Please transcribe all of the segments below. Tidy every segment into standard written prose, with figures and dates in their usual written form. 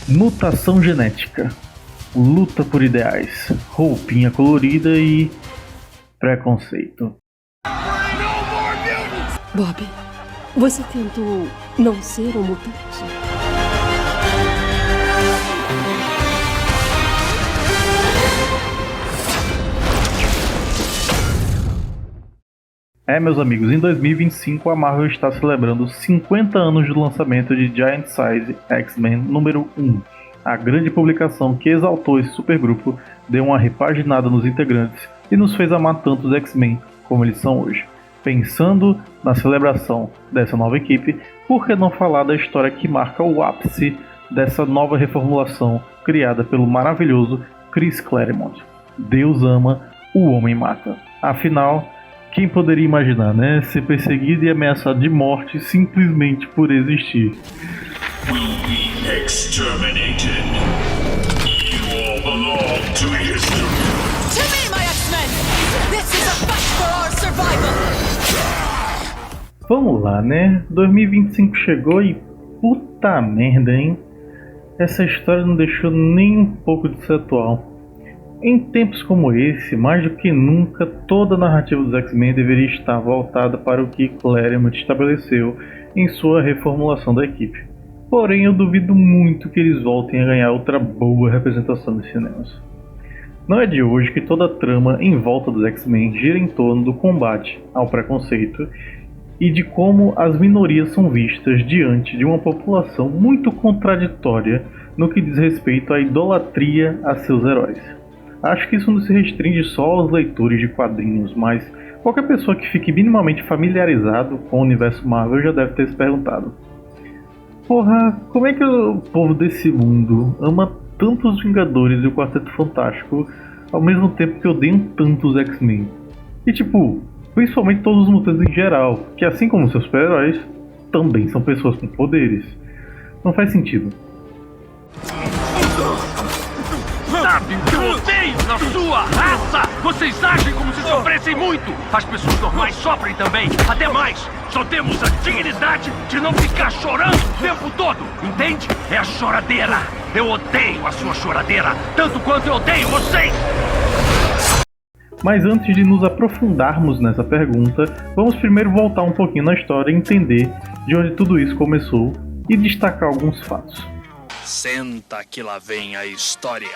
Mutação genética, luta por ideais, roupinha colorida e preconceito. Bob, você tentou não ser um mutante? Meus amigos, em 2025 a Marvel está celebrando 50 anos do lançamento de Giant Size X-Men número 1. A grande publicação que exaltou esse supergrupo, deu uma repaginada nos integrantes e nos fez amar tanto os X-Men como eles são hoje. Pensando na celebração dessa nova equipe, por que não falar da história que marca o ápice dessa nova reformulação criada pelo maravilhoso Chris Claremont? Deus ama, o homem mata. Afinal, quem poderia imaginar, né? Ser perseguido e ameaçado de morte simplesmente por existir. Will be exterminated. You all belong to history. To me, my X-Men! This is a fight for our survival! Vamos lá, né? 2025 chegou e puta merda, hein? Essa história não deixou nem um pouco de ser atual. Em tempos como esse, mais do que nunca, toda a narrativa dos X-Men deveria estar voltada para o que Claremont estabeleceu em sua reformulação da equipe. Porém, eu duvido muito que eles voltem a ganhar outra boa representação nos cinemas. Não é de hoje que toda a trama em volta dos X-Men gira em torno do combate ao preconceito e de como as minorias são vistas diante de uma população muito contraditória no que diz respeito à idolatria a seus heróis. Acho que isso não se restringe só aos leitores de quadrinhos, mas qualquer pessoa que fique minimamente familiarizado com o universo Marvel já deve ter se perguntado: porra, como é que o povo desse mundo ama tanto os Vingadores e o Quarteto Fantástico ao mesmo tempo que odeiam tanto os X-Men? E tipo, principalmente todos os mutantes em geral, que assim como seus super-heróis, também são pessoas com poderes. Não faz sentido. Sabe que eu odeio na sua raça! Vocês agem como se sofressem muito! As pessoas normais sofrem também, até mais! Só temos a dignidade de não ficar chorando o tempo todo, entende? É a choradeira! Eu odeio a sua choradeira, tanto quanto eu odeio vocês! Mas antes de nos aprofundarmos nessa pergunta, vamos primeiro voltar um pouquinho na história e entender de onde tudo isso começou e destacar alguns fatos. Senta que lá vem a história.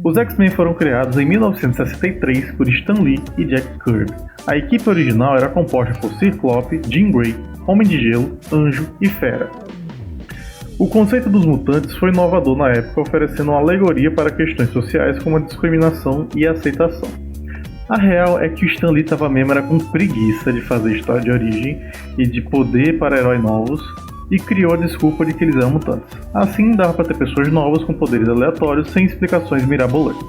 Os X-Men foram criados em 1963 por Stan Lee e Jack Kirby. A equipe original era composta por Ciclope, Jean Grey, Homem de Gelo, Anjo e Fera. O conceito dos mutantes foi inovador na época, oferecendo uma alegoria para questões sociais como a discriminação e a aceitação. A real é que o Stan Lee tava mesmo com preguiça de fazer história de origem e de poder para heróis novos, e criou a desculpa de que eles eram mutantes. Assim dava para ter pessoas novas com poderes aleatórios sem explicações mirabolantes.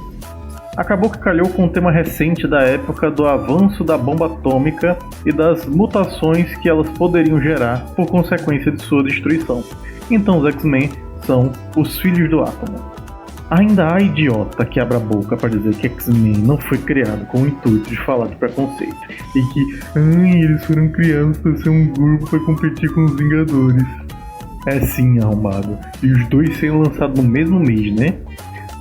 Acabou que calhou com um tema recente da época do avanço da bomba atômica e das mutações que elas poderiam gerar por consequência de sua destruição. Então os X-Men são os filhos do átomo. Ainda há idiota que abra a boca para dizer que X-Men não foi criado com o intuito de falar de preconceito e que eles foram criados para ser um grupo para competir com os Vingadores. É sim, arrombado. E os dois serem lançados no mesmo mês, né?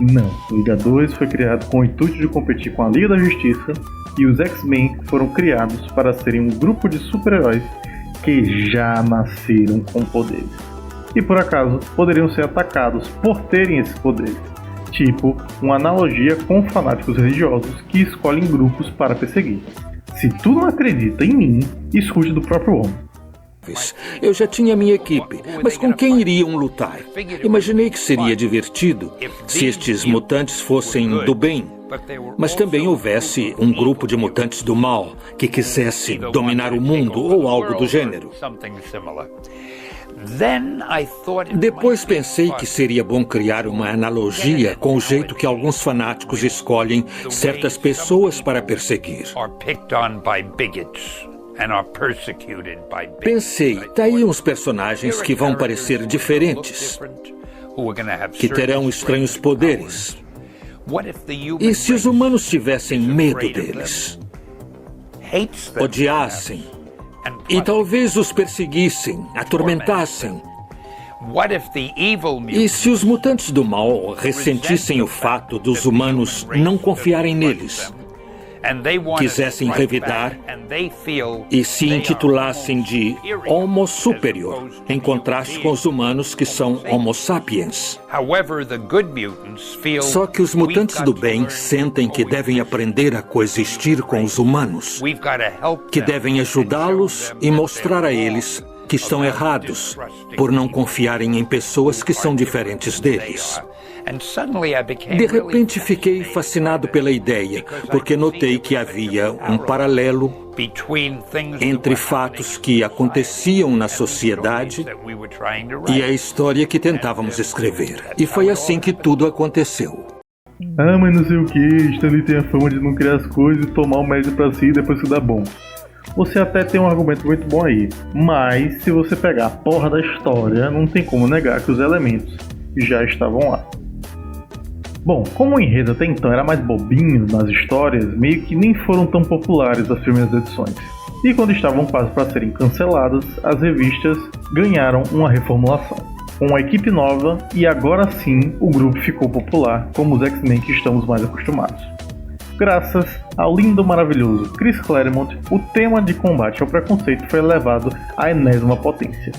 Não, Vingadores foi criado com o intuito de competir com a Liga da Justiça e os X-Men foram criados para serem um grupo de super-heróis que já nasceram com poderes. E por acaso poderiam ser atacados por terem esses poderes. Tipo, uma analogia com fanáticos religiosos que escolhem grupos para perseguir. Se tu não acredita em mim, escute do próprio homem. Eu já tinha minha equipe, mas com quem iriam lutar? Imaginei que seria divertido se estes mutantes fossem do bem, mas também houvesse um grupo de mutantes do mal que quisesse dominar o mundo ou algo do gênero. Depois pensei que seria bom criar uma analogia com o jeito que alguns fanáticos escolhem certas pessoas para perseguir. Pensei, tá aí uns personagens que vão parecer diferentes, que terão estranhos poderes. E se os humanos tivessem medo deles? Odiassem E talvez os perseguissem, atormentassem. E se os mutantes do mal ressentissem o fato dos humanos não confiarem neles, quisessem revidar e se intitulassem de Homo Superior, em contraste com os humanos que são Homo Sapiens. Só que os mutantes do bem sentem que devem aprender a coexistir com os humanos, que devem ajudá-los e mostrar a eles que estão errados por não confiarem em pessoas que são diferentes deles. De repente fiquei fascinado pela ideia, porque notei que havia um paralelo entre fatos que aconteciam na sociedade e a história que tentávamos escrever. E foi assim que tudo aconteceu. Ah, mas não sei o que, Stanley tem a fama de não criar as coisas e tomar o mérito pra si e depois se dá bom. Você até tem um argumento muito bom aí, mas se você pegar a porra da história, não tem como negar que os elementos já estavam lá. Bom, como o enredo até então era mais bobinho nas histórias, meio que nem foram tão populares as primeiras edições. E quando estavam quase para serem canceladas, as revistas ganharam uma reformulação, com uma equipe nova e agora sim o grupo ficou popular, como os X-Men que estamos mais acostumados. Graças ao lindo e maravilhoso Chris Claremont, o tema de combate ao preconceito foi elevado à enésima potência.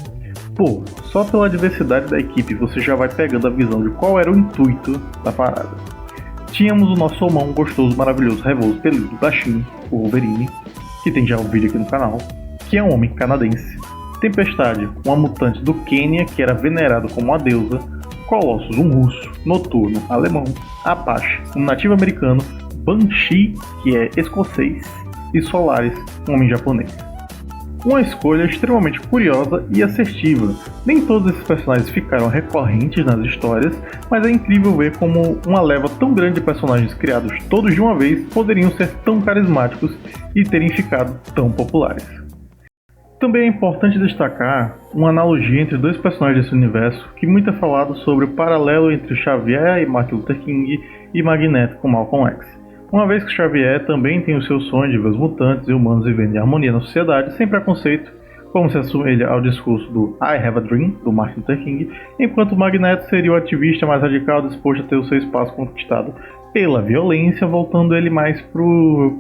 Pô, só pela diversidade da equipe você já vai pegando a visão de qual era o intuito da parada. Tínhamos o nosso homão gostoso, maravilhoso, revoso, peludo, baixinho, o Wolverine, que tem já um vídeo aqui no canal, que é um homem canadense. Tempestade, uma mutante do Quênia que era venerado como uma deusa. Colossus, um russo. Noturno, alemão. Apache, um nativo americano. Banshee, que é escocês. E Solaris, um homem japonês. Uma escolha extremamente curiosa e assertiva. Nem todos esses personagens ficaram recorrentes nas histórias, mas é incrível ver como uma leva tão grande de personagens criados todos de uma vez poderiam ser tão carismáticos e terem ficado tão populares. Também é importante destacar uma analogia entre dois personagens desse universo que muito é falado sobre o paralelo entre Xavier e Martin Luther King e Magneto com Malcolm X. Uma vez que Xavier também tem o seu sonho de ver os mutantes e humanos vivendo em harmonia na sociedade, sem preconceito, como se assemelha ao discurso do I Have a Dream, do Martin Luther King, enquanto Magneto seria o ativista mais radical disposto a ter o seu espaço conquistado pela violência, voltando ele mais pro...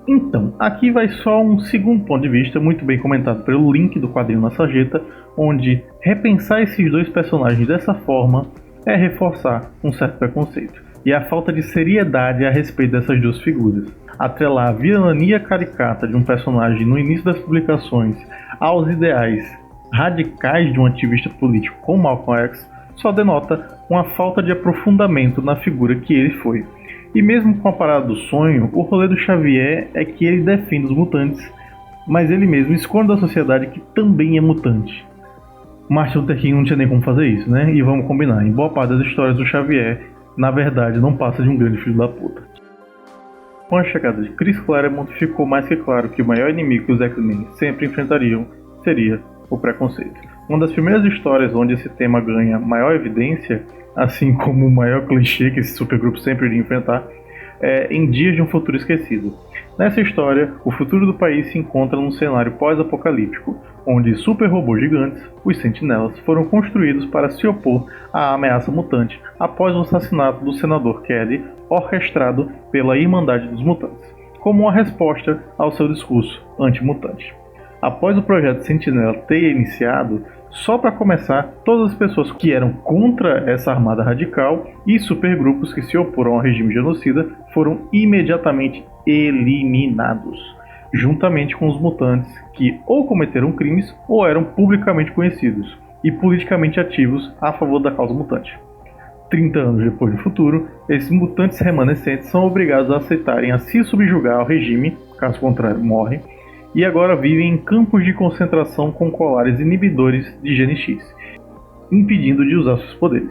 Então, aqui vai só um segundo ponto de vista, muito bem comentado pelo link do quadrinho na sarjeta, onde repensar esses dois personagens dessa forma é reforçar um certo preconceito. E a falta de seriedade a respeito dessas duas figuras. Atrelar a vilania caricata de um personagem no início das publicações aos ideais radicais de um ativista político como Malcolm X só denota uma falta de aprofundamento na figura que ele foi. E mesmo com a parada do sonho, o rolê do Xavier é que ele defende os mutantes, mas ele mesmo esconde da sociedade que também é mutante. Martin Luther King não tinha nem como fazer isso, né? E vamos combinar, em boa parte das histórias do Xavier, na verdade, não passa de um grande filho da puta. Com a chegada de Chris Claremont, ficou mais que claro que o maior inimigo que os X-Men sempre enfrentariam seria o preconceito. Uma das primeiras histórias onde esse tema ganha maior evidência, assim como o maior clichê que esse supergrupo sempre iria enfrentar, é Em Dias de um Futuro Esquecido. Nessa história, o futuro do país se encontra num cenário pós-apocalíptico, onde super-robôs gigantes, os Sentinelas, foram construídos para se opor à ameaça mutante após o assassinato do senador Kelly, orquestrado pela Irmandade dos Mutantes, como uma resposta ao seu discurso anti-mutante. Após o projeto Sentinela ter iniciado, só para começar, todas as pessoas que eram contra essa armada radical e supergrupos que se oporam ao regime genocida foram imediatamente eliminados, juntamente com os mutantes que ou cometeram crimes ou eram publicamente conhecidos e politicamente ativos a favor da causa mutante. 30 anos depois no futuro, esses mutantes remanescentes são obrigados a aceitarem a se subjugar ao regime, caso contrário morrem, e agora vivem em campos de concentração com colares inibidores de gene X, impedindo de usar seus poderes.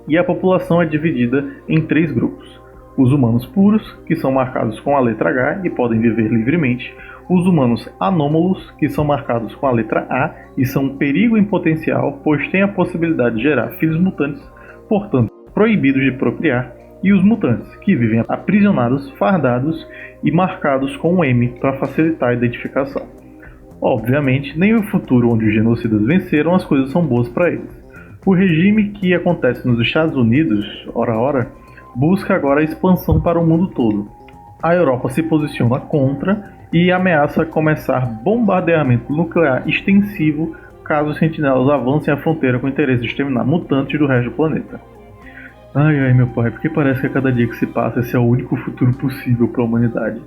E a população é dividida em 3 grupos. Os humanos puros, que são marcados com a letra H e podem viver livremente. Os humanos anômalos, que são marcados com a letra A e são um perigo em potencial, pois têm a possibilidade de gerar filhos mutantes, portanto proibidos de procriar. e os mutantes, que vivem aprisionados, fardados e marcados com um M para facilitar a identificação. Obviamente, nem no futuro onde os genocidas venceram as coisas são boas para eles. O regime que acontece nos Estados Unidos, ora, busca agora a expansão para o mundo todo. A Europa se posiciona contra e ameaça começar bombardeamento nuclear extensivo caso os sentinelas avancem a fronteira com o interesse de exterminar mutantes do resto do planeta. Ai meu pai, porque parece que a cada dia que se passa esse é o único futuro possível para a humanidade.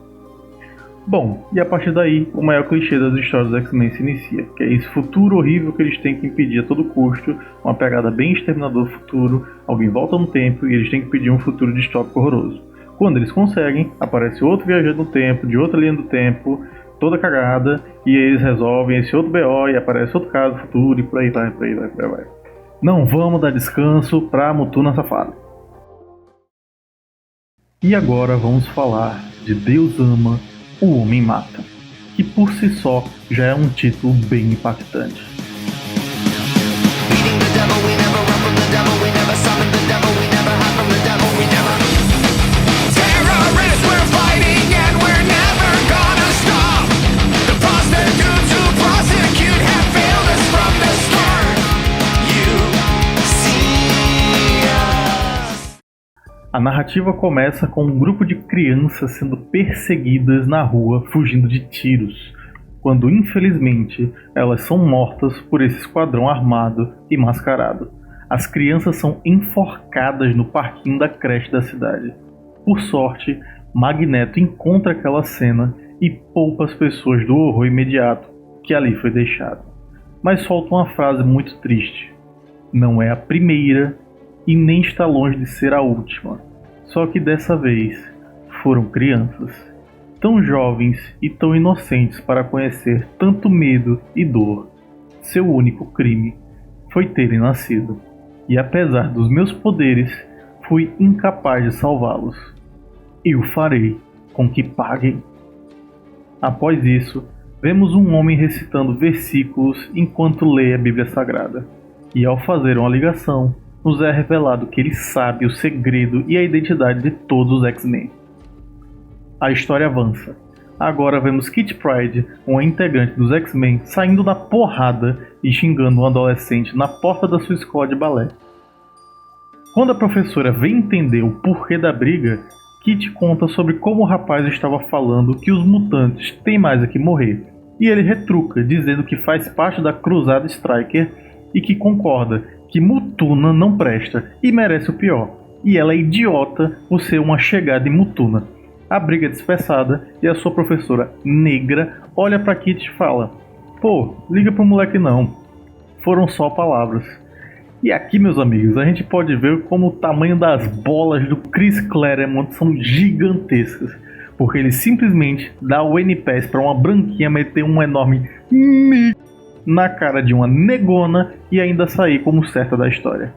Bom, e a partir daí, o maior clichê das histórias dos X-Men se inicia, que é esse futuro horrível que eles têm que impedir a todo custo, uma pegada bem exterminador do futuro, alguém volta no tempo e eles têm que impedir um futuro distópico horroroso. Quando eles conseguem, aparece outro viajante no tempo, de outra linha do tempo, toda cagada, e eles resolvem esse outro BO e aparece outro caso do futuro e por aí vai. Não vamos dar descanso pra Mutuna safada. E agora vamos falar de Deus Ama, o Homem Mata, que por si só já é um título bem impactante. A narrativa começa com um grupo de crianças sendo perseguidas na rua, fugindo de tiros, quando infelizmente elas são mortas por esse esquadrão armado e mascarado. As crianças são enforcadas no parquinho da creche da cidade. Por sorte, Magneto encontra aquela cena e poupa as pessoas do horror imediato que ali foi deixado. Mas solta uma frase muito triste: não é a primeira e nem está longe de ser a última. Só que dessa vez foram crianças, tão jovens e tão inocentes para conhecer tanto medo e dor. Seu único crime foi terem nascido, e apesar dos meus poderes, fui incapaz de salvá-los. Eu farei com que paguem. Após isso, vemos um homem recitando versículos enquanto lê a Bíblia Sagrada, e ao fazer uma ligação, nos é revelado que ele sabe o segredo e a identidade de todos os X-Men. A história avança. Agora vemos Kitty Pryde, uma integrante dos X-Men, saindo na porrada e xingando um adolescente na porta da sua escola de balé. Quando a professora vem entender o porquê da briga, Kitty conta sobre como o rapaz estava falando que os mutantes têm mais a que morrer, e ele retruca, dizendo que faz parte da Cruzada Striker e que concorda que Mutuna não presta e merece o pior, e ela é idiota por ser uma chegada em Mutuna. A briga é dispersada e a sua professora negra olha pra Kitty e fala: pô, liga pro moleque não, foram só palavras. E aqui, meus amigos, a gente pode ver como o tamanho das bolas do Chris Claremont são gigantescas, porque ele simplesmente dá o N-Pass pra uma branquinha meter um enorme na cara de uma negona e ainda sair como certa da história.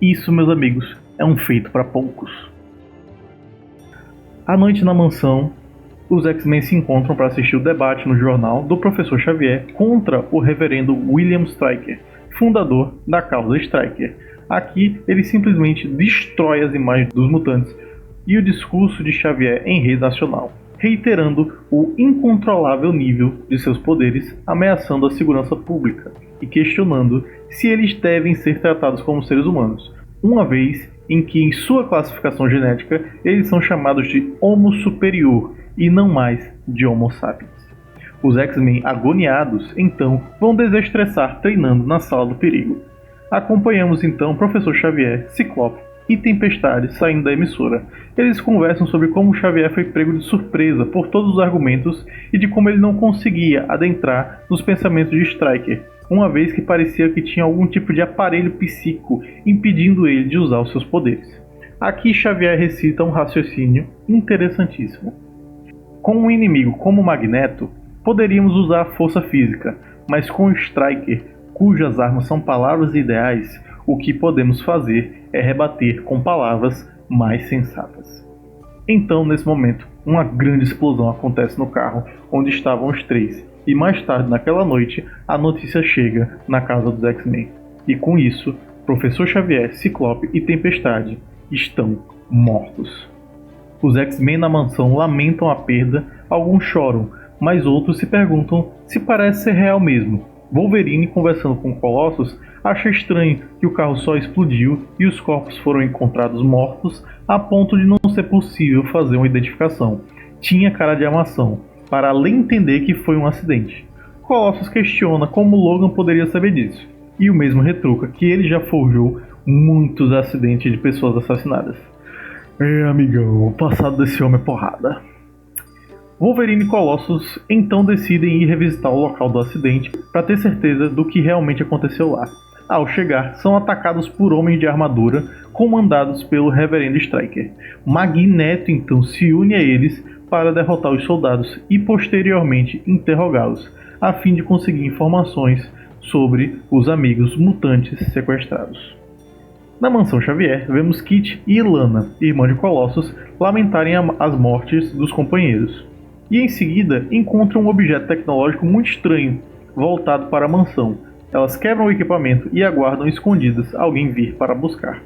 Isso, meus amigos, é um feito para poucos. À noite na mansão, os X-Men se encontram para assistir o debate no jornal do Professor Xavier contra o reverendo William Stryker, fundador da causa Stryker. Aqui, ele simplesmente destrói as imagens dos mutantes e o discurso de Xavier em rede nacional, reiterando o incontrolável nível de seus poderes, ameaçando a segurança pública e questionando se eles devem ser tratados como seres humanos, uma vez em que em sua classificação genética eles são chamados de Homo superior e não mais de Homo sapiens. Os X-Men agoniados, então, vão desestressar treinando na Sala do Perigo. Acompanhamos então o Professor Xavier, Ciclope e Tempestade saindo da emissora. Eles conversam sobre como Xavier foi pego de surpresa por todos os argumentos e de como ele não conseguia adentrar nos pensamentos de Stryker, uma vez que parecia que tinha algum tipo de aparelho psíquico impedindo ele de usar os seus poderes. Aqui Xavier recita um raciocínio interessantíssimo. Com um inimigo como Magneto, poderíamos usar a força física, mas com Stryker, cujas armas são palavras e ideais, o que podemos fazer é rebater com palavras mais sensatas. Então, nesse momento, uma grande explosão acontece no carro onde estavam os três, e mais tarde naquela noite, a notícia chega na casa dos X-Men. E com isso, Professor Xavier, Ciclope e Tempestade estão mortos. Os X-Men na mansão lamentam a perda, alguns choram, mas outros se perguntam se parece ser real mesmo. Wolverine, conversando com Colossus, acha estranho que o carro só explodiu e os corpos foram encontrados mortos a ponto de não ser possível fazer uma identificação. Tinha cara de armação, para além entender que foi um acidente. Colossus questiona como Logan poderia saber disso, e o mesmo retruca que ele já forjou muitos acidentes de pessoas assassinadas. Amigão, o passado desse homem é porrada. Wolverine e Colossus então decidem ir revisitar o local do acidente para ter certeza do que realmente aconteceu lá. Ao chegar, são atacados por homens de armadura comandados pelo Reverendo Stryker. Magneto então se une a eles para derrotar os soldados e posteriormente interrogá-los, a fim de conseguir informações sobre os amigos mutantes sequestrados. Na mansão Xavier, vemos Kit e Ilana, irmã de Colossus, lamentarem as mortes dos companheiros. E em seguida encontram um objeto tecnológico muito estranho, voltado para a mansão. Elas quebram o equipamento e aguardam escondidas alguém vir para buscar.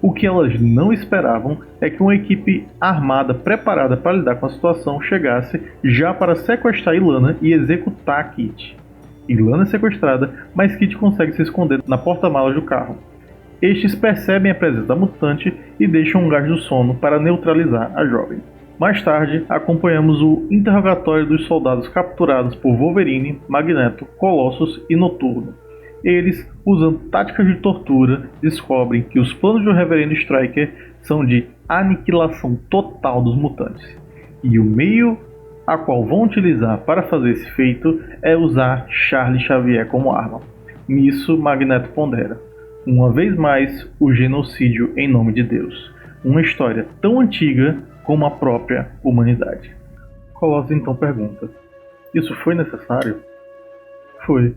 O que elas não esperavam é que uma equipe armada preparada para lidar com a situação chegasse já para sequestrar Ilana e executar Kit. Ilana é sequestrada, mas Kit consegue se esconder na porta-malas do carro. Estes percebem a presença da mutante e deixam um gás do sono para neutralizar a jovem. Mais tarde, acompanhamos o interrogatório dos soldados capturados por Wolverine, Magneto, Colossus e Noturno. Eles, usando táticas de tortura, descobrem que os planos do Reverendo Stryker são de aniquilação total dos mutantes. E o meio a qual vão utilizar para fazer esse feito é usar Charles Xavier como arma. Nisso, Magneto pondera: uma vez mais, o genocídio em nome de Deus. Uma história tão antiga como a própria humanidade. Colossus então pergunta: isso foi necessário? Foi.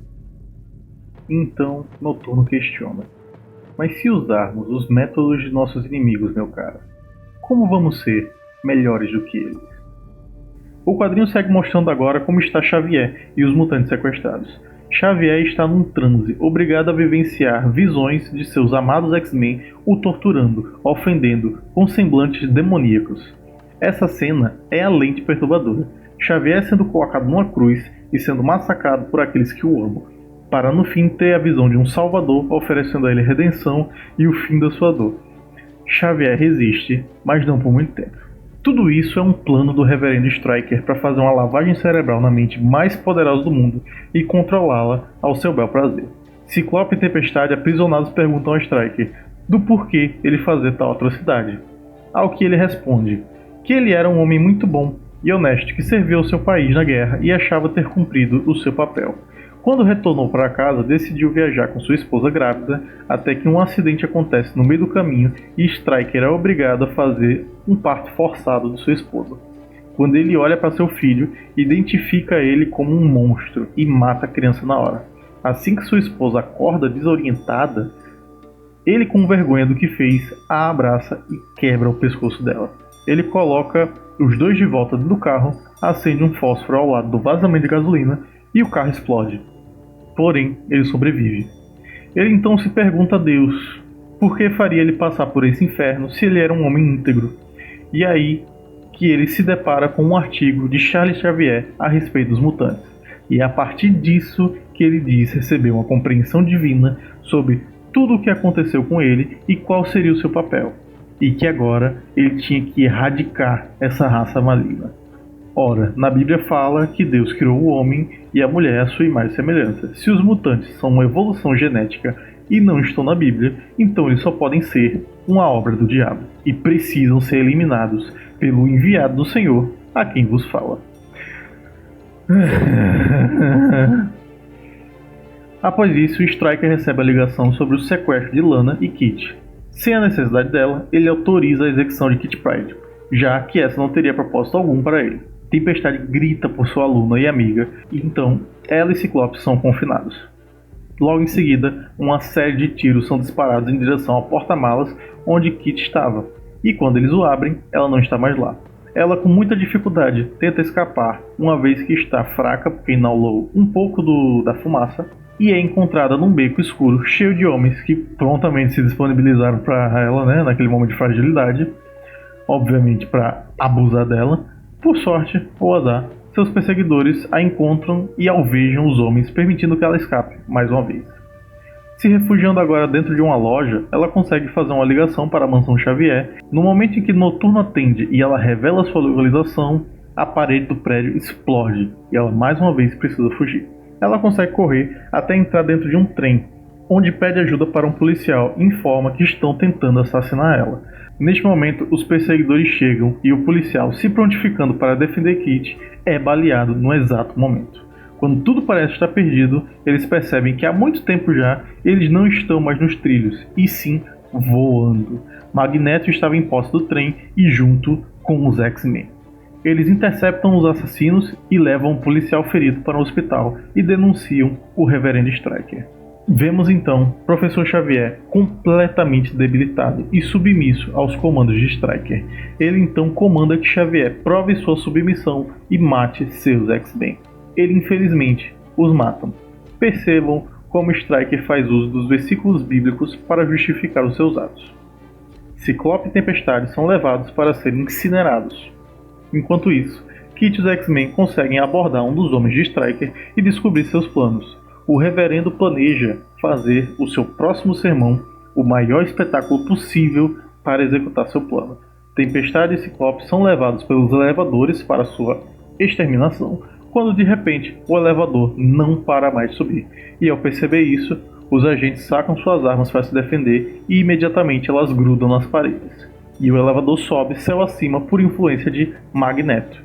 Então, Noturno questiona: mas se usarmos os métodos de nossos inimigos, meu cara, como vamos ser melhores do que eles? O quadrinho segue mostrando agora como está Xavier e os mutantes sequestrados. Xavier está num transe, obrigado a vivenciar visões de seus amados X-Men o torturando, ofendendo, com semblantes demoníacos. Essa cena é além de perturbadora. Xavier sendo colocado numa cruz e sendo massacrado por aqueles que o amam, para no fim ter a visão de um Salvador oferecendo a ele redenção e o fim da sua dor. Xavier resiste, mas não por muito tempo. Tudo isso é um plano do Reverendo Stryker para fazer uma lavagem cerebral na mente mais poderosa do mundo e controlá-la ao seu bel prazer. Ciclope e Tempestade, aprisionados, perguntam a Stryker do porquê ele fazer tal atrocidade. Ao que ele responde que ele era um homem muito bom e honesto que serviu ao seu país na guerra e achava ter cumprido o seu papel. Quando retornou para casa, decidiu viajar com sua esposa grávida, até que um acidente acontece no meio do caminho e Stryker é obrigado a fazer um parto forçado de sua esposa. Quando ele olha para seu filho, identifica ele como um monstro e mata a criança na hora. Assim que sua esposa acorda desorientada, ele, com vergonha do que fez, a abraça e quebra o pescoço dela. Ele coloca os dois de volta do carro, acende um fósforo ao lado do vazamento de gasolina e o carro explode. Porém, ele sobrevive. Ele então se pergunta a Deus por que faria ele passar por esse inferno se ele era um homem íntegro. E aí que ele se depara com um artigo de Charles Xavier a respeito dos mutantes. E é a partir disso que ele diz receber uma compreensão divina sobre tudo o que aconteceu com ele e qual seria o seu papel. E que agora ele tinha que erradicar essa raça maligna. Ora, na Bíblia fala que Deus criou o homem e a mulher à sua imagem e semelhança. Se os mutantes são uma evolução genética e não estão na Bíblia, então eles só podem ser uma obra do diabo e precisam ser eliminados pelo enviado do Senhor a quem vos fala. Após isso, Stryker recebe a ligação sobre o sequestro de Lana e Kit. Sem a necessidade dela, ele autoriza a execução de Kit Pryde, já que essa não teria propósito algum para ele. Tempestade grita por sua aluna e amiga, e então ela e Ciclope são confinados. Logo em seguida, uma série de tiros são disparados em direção ao porta-malas onde Kit estava, e quando eles o abrem, ela não está mais lá. Ela, com muita dificuldade, tenta escapar, uma vez que está fraca porque inalou um pouco da fumaça, e é encontrada num beco escuro cheio de homens que prontamente se disponibilizaram para ela, naquele momento de fragilidade, obviamente para abusar dela. Por sorte ou azar, seus perseguidores a encontram e alvejam os homens, permitindo que ela escape mais uma vez. Se refugiando agora dentro de uma loja, ela consegue fazer uma ligação para a mansão Xavier. No momento em que Noturno atende e ela revela sua localização, a parede do prédio explode e ela mais uma vez precisa fugir. Ela consegue correr até entrar dentro de um trem, onde pede ajuda para um policial e informa que estão tentando assassinar ela. Neste momento, os perseguidores chegam e o policial, se prontificando para defender Kit, é baleado no exato momento. Quando tudo parece estar perdido, eles percebem que há muito tempo já eles não estão mais nos trilhos, e sim voando. Magneto estava em posse do trem e junto com os X-Men. Eles interceptam os assassinos e levam o policial ferido para o hospital e denunciam o Reverendo Stryker. Vemos então Professor Xavier completamente debilitado e submisso aos comandos de Stryker. Ele então comanda que Xavier prove sua submissão e mate seus X-Men. Ele infelizmente os matam. Percebam como Stryker faz uso dos versículos bíblicos para justificar os seus atos. Ciclope e Tempestade são levados para serem incinerados. Enquanto isso, Kit e os X-Men conseguem abordar um dos homens de Stryker e descobrir seus planos. O Reverendo planeja fazer o seu próximo sermão o maior espetáculo possível para executar seu plano. Tempestade e Ciclope são levados pelos elevadores para sua exterminação, quando de repente o elevador não para mais de subir. E ao perceber isso, os agentes sacam suas armas para se defender e imediatamente elas grudam nas paredes. E o elevador sobe céu acima por influência de Magneto.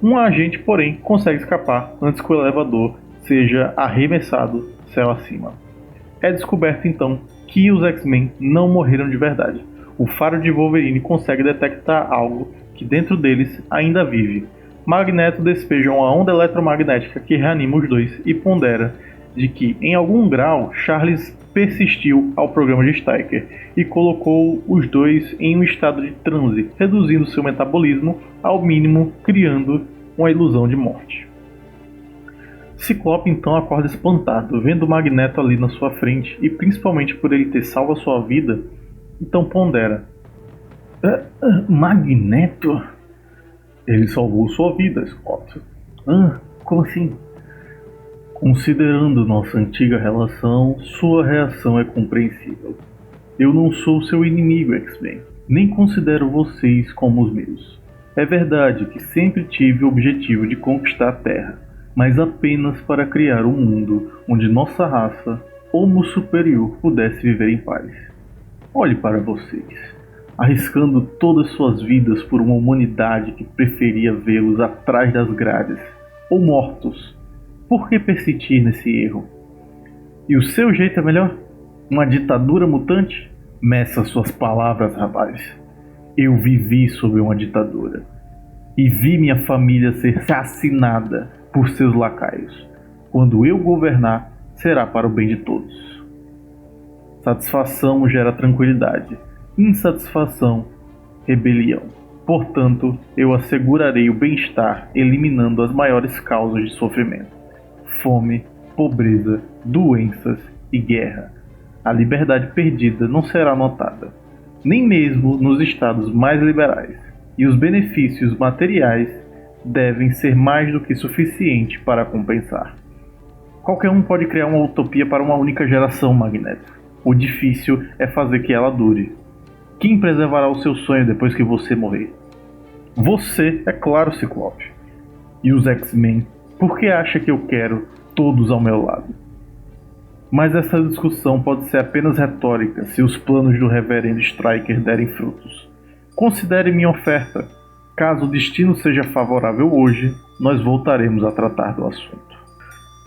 Um agente, porém, consegue escapar antes que o elevador seja arremessado céu acima. É descoberto então que os X-Men não morreram de verdade. O faro de Wolverine consegue detectar algo que dentro deles ainda vive. Magneto despeja uma onda eletromagnética que reanima os dois e pondera de que, em algum grau, Charles persistiu ao programa de Stryker e colocou os dois em um estado de transe, reduzindo seu metabolismo ao mínimo, criando uma ilusão de morte. Ciclope então acorda espantado, vendo Magneto ali na sua frente e principalmente por ele ter salvo a sua vida, então pondera: Magneto? Ele salvou sua vida, Scott. Como assim? Considerando nossa antiga relação, sua reação é compreensível. Eu não sou seu inimigo, X-Men. Nem considero vocês como os meus. É verdade que sempre tive o objetivo de conquistar a Terra, mas apenas para criar um mundo onde nossa raça, Homo Superior, pudesse viver em paz. Olhe para vocês, arriscando todas suas vidas por uma humanidade que preferia vê-los atrás das grades, ou mortos. Por que persistir nesse erro? E o seu jeito é melhor? Uma ditadura mutante? Meça suas palavras, rapaz. Eu vivi sob uma ditadura. E vi minha família ser assassinada por seus lacaios. Quando eu governar, será para o bem de todos. Satisfação gera tranquilidade. Insatisfação, rebelião. Portanto, eu assegurarei o bem-estar, eliminando as maiores causas de sofrimento: fome, pobreza, doenças e guerra. A liberdade perdida não será notada, nem mesmo nos estados mais liberais, e os benefícios materiais devem ser mais do que suficiente para compensar. Qualquer um pode criar uma utopia para uma única geração, Magneto. O difícil é fazer que ela dure. Quem preservará o seu sonho depois que você morrer? Você, é claro, Ciclope. E os X-Men, por que acha que eu quero todos ao meu lado? Mas essa discussão pode ser apenas retórica se os planos do Reverendo Stryker derem frutos. Considere minha oferta. Caso o destino seja favorável hoje, nós voltaremos a tratar do assunto.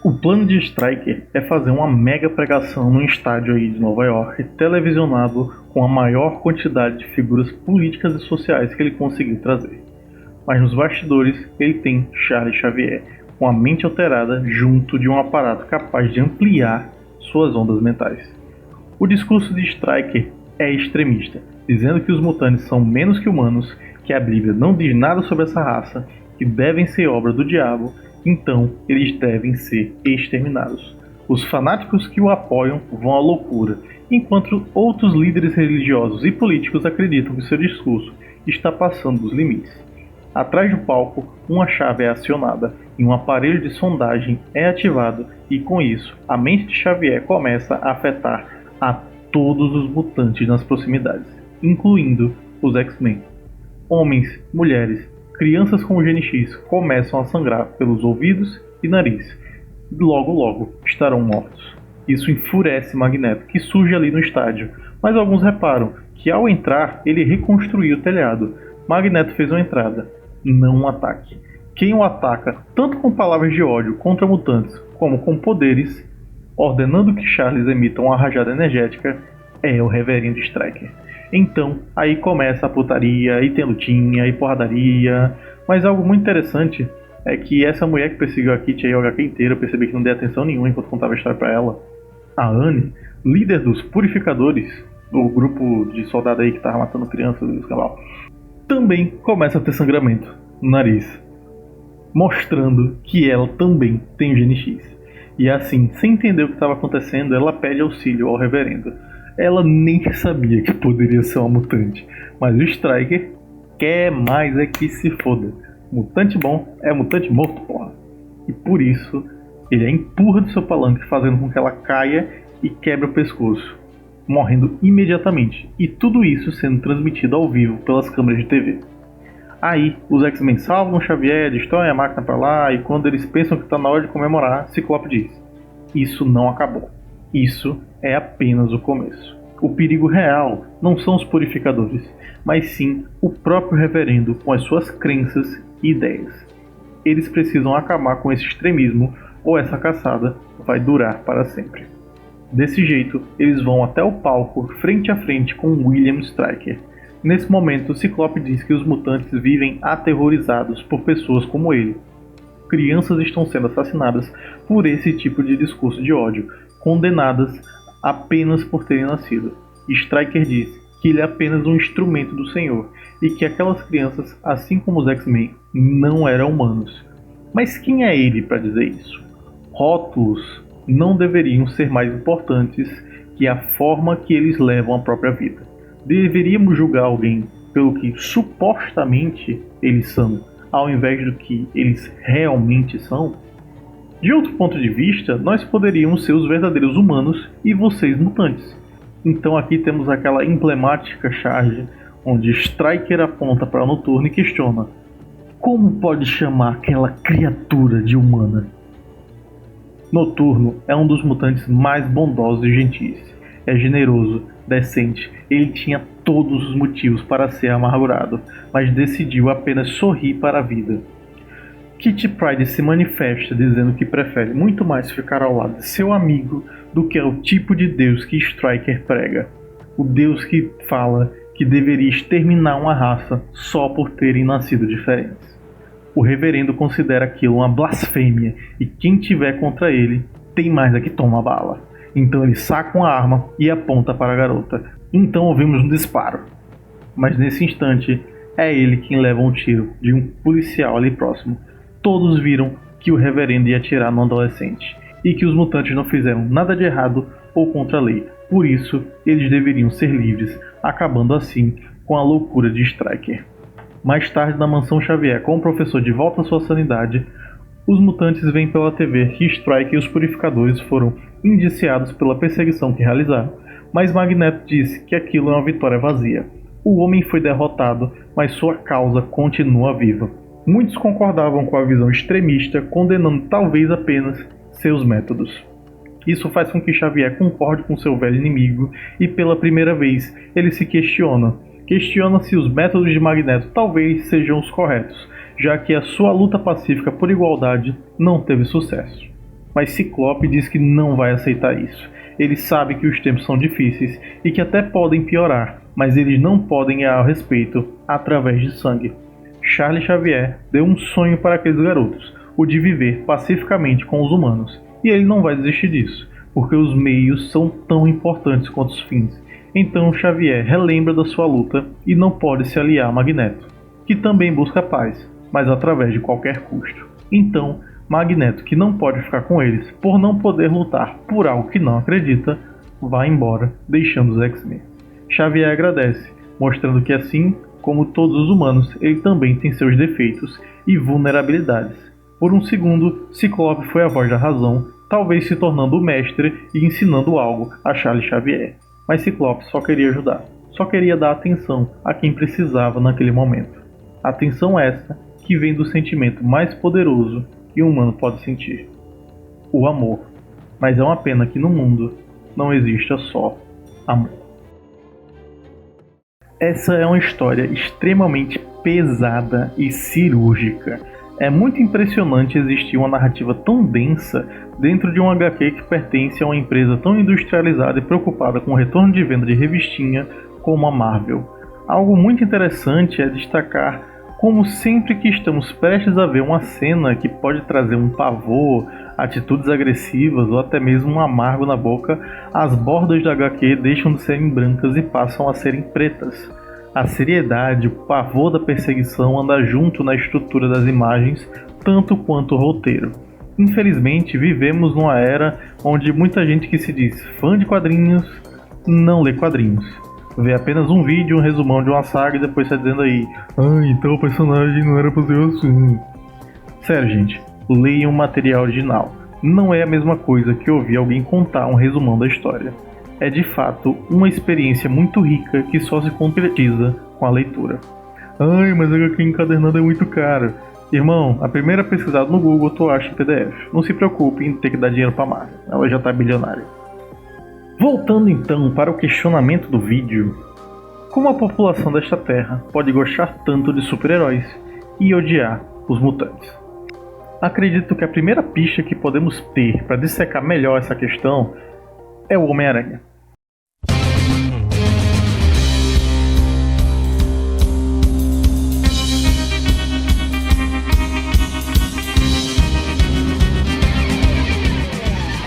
O plano de Stryker é fazer uma mega pregação num estádio aí de Nova York, televisionado com a maior quantidade de figuras políticas e sociais que ele conseguiu trazer. Mas nos bastidores ele tem Charles Xavier, com a mente alterada junto de um aparato capaz de ampliar suas ondas mentais. O discurso de Stryker é extremista, dizendo que os mutantes são menos que humanos, que a Bíblia não diz nada sobre essa raça, que devem ser obra do diabo, então eles devem ser exterminados. Os fanáticos que o apoiam vão à loucura, enquanto outros líderes religiosos e políticos acreditam que seu discurso, está passando dos limites. Atrás do palco, uma chave é acionada e um aparelho de sondagem é ativado, e com isso, a mente de Xavier começa a afetar a todos os mutantes nas proximidades, incluindo os X-Men. Homens, mulheres, crianças com o Gene X começam a sangrar pelos ouvidos e nariz. Logo estarão mortos. Isso enfurece Magneto, que surge ali no estádio, mas alguns reparam que ao entrar ele reconstruiu o telhado. Magneto fez uma entrada, não um ataque. Quem o ataca, tanto com palavras de ódio contra mutantes, como com poderes, ordenando que Charles emita uma rajada energética, é o Reverendo Stryker. Então, aí começa a putaria, e tem lutinha, e porradaria, mas algo muito interessante é que essa mulher que perseguiu a Kitty aí a HQ inteira, eu percebi que não dei atenção nenhuma enquanto contava a história pra ela. A Anne, líder dos Purificadores, do grupo de soldado aí que tava matando crianças do escambau, também começa a ter sangramento no nariz, mostrando que ela também tem o Gene X. E assim, sem entender o que estava acontecendo, ela pede auxílio ao Reverendo. Ela nem sabia que poderia ser uma mutante, mas o Stryker quer mais é que se foda. Mutante bom é mutante morto, porra. E por isso, ele a empurra do seu palanque, fazendo com que ela caia e quebre o pescoço, morrendo imediatamente. E tudo isso sendo transmitido ao vivo pelas câmeras de TV. Aí, os X-Men salvam Xavier, destroem a máquina pra lá, e quando eles pensam que está na hora de comemorar, Ciclope diz: isso não acabou. Isso é apenas o começo. O perigo real não são os purificadores, mas sim o próprio Reverendo com as suas crenças e ideias. Eles precisam acabar com esse extremismo, ou essa caçada vai durar para sempre. Desse jeito, eles vão até o palco, frente a frente com William Stryker. Nesse momento, Ciclope diz que os mutantes vivem aterrorizados por pessoas como ele. Crianças estão sendo assassinadas por esse tipo de discurso de ódio, condenadas apenas por terem nascido. Stryker diz que ele é apenas um instrumento do Senhor e que aquelas crianças, assim como os X-Men, não eram humanos. Mas quem é ele para dizer isso? Rótulos não deveriam ser mais importantes que a forma que eles levam a própria vida. Deveríamos julgar alguém pelo que supostamente eles são, ao invés do que eles realmente são? De outro ponto de vista, nós poderíamos ser os verdadeiros humanos e vocês mutantes. Então aqui temos aquela emblemática charge onde Stryker aponta para o Noturno e questiona: como pode chamar aquela criatura de humana? Noturno é um dos mutantes mais bondosos e gentis. É generoso, decente, ele tinha todos os motivos para ser amargurado, mas decidiu apenas sorrir para a vida. Kitty Pryde se manifesta dizendo que prefere muito mais ficar ao lado de seu amigo do que ao tipo de Deus que Stryker prega. O Deus que fala que deveria exterminar uma raça só por terem nascido diferentes. O Reverendo considera aquilo uma blasfêmia e quem tiver contra ele tem mais é que toma bala. Então ele saca uma arma e aponta para a garota. Então ouvimos um disparo. Mas nesse instante é ele quem leva um tiro de um policial ali próximo. Todos viram que o Reverendo ia atirar no adolescente e que os mutantes não fizeram nada de errado ou contra a lei. Por isso, eles deveriam ser livres, acabando assim com a loucura de Stryker. Mais tarde, na mansão Xavier, com o professor de volta à sua sanidade, os mutantes veem pela TV que Stryker e os Purificadores foram indiciados pela perseguição que realizaram, mas Magneto disse que aquilo é uma vitória vazia. O homem foi derrotado, mas sua causa continua viva. Muitos concordavam com a visão extremista, condenando talvez apenas seus métodos. Isso faz com que Xavier concorde com seu velho inimigo e pela primeira vez ele se questiona se os métodos de Magneto talvez sejam os corretos, já que a sua luta pacífica por igualdade não teve sucesso. Mas Ciclope diz que não vai aceitar isso. Ele sabe que os tempos são difíceis e que até podem piorar, mas eles não podem ganhar o respeito através de sangue. Charles Xavier deu um sonho para aqueles garotos, o de viver pacificamente com os humanos, e ele não vai desistir disso, porque os meios são tão importantes quanto os fins. Então Xavier relembra da sua luta e não pode se aliar a Magneto, que também busca paz, mas através de qualquer custo. Então, Magneto, que não pode ficar com eles por não poder lutar por algo que não acredita, vai embora, deixando os X-Men. Xavier agradece, mostrando que assim como todos os humanos, ele também tem seus defeitos e vulnerabilidades. Por um segundo, Ciclope foi a voz da razão, talvez se tornando o mestre e ensinando algo a Charles Xavier. Mas Ciclope só queria ajudar, só queria dar atenção a quem precisava naquele momento. Atenção essa que vem do sentimento mais poderoso que um humano pode sentir: o amor. Mas é uma pena que no mundo não exista só amor. Essa é uma história extremamente pesada e cirúrgica. É muito impressionante existir uma narrativa tão densa dentro de um HQ que pertence a uma empresa tão industrializada e preocupada com o retorno de venda de revistinha como a Marvel. Algo muito interessante é destacar como sempre que estamos prestes a ver uma cena que pode trazer um pavor, atitudes agressivas ou até mesmo um amargo na boca, as bordas da HQ deixam de serem brancas e passam a serem pretas. A seriedade, o pavor da perseguição anda junto na estrutura das imagens, tanto quanto o roteiro. Infelizmente, vivemos numa era onde muita gente que se diz fã de quadrinhos não lê quadrinhos. Vê apenas um vídeo, um resumão de uma saga e depois está dizendo aí: então o personagem não era pra ser assim. Sério, gente, leiam o material original. Não é a mesma coisa que ouvir alguém contar um resumão da história. É de fato uma experiência muito rica que só se concretiza com a leitura. Mas a HQ encadernada é muito caro. Irmão, a primeira pesquisada no Google tu acha em PDF. Não se preocupe em ter que dar dinheiro pra Marvel, ela já tá bilionária. Voltando então para o questionamento do vídeo: como a população desta terra pode gostar tanto de super-heróis e odiar os mutantes? Acredito que a primeira pista que podemos ter para dissecar melhor essa questão é o Homem-Aranha.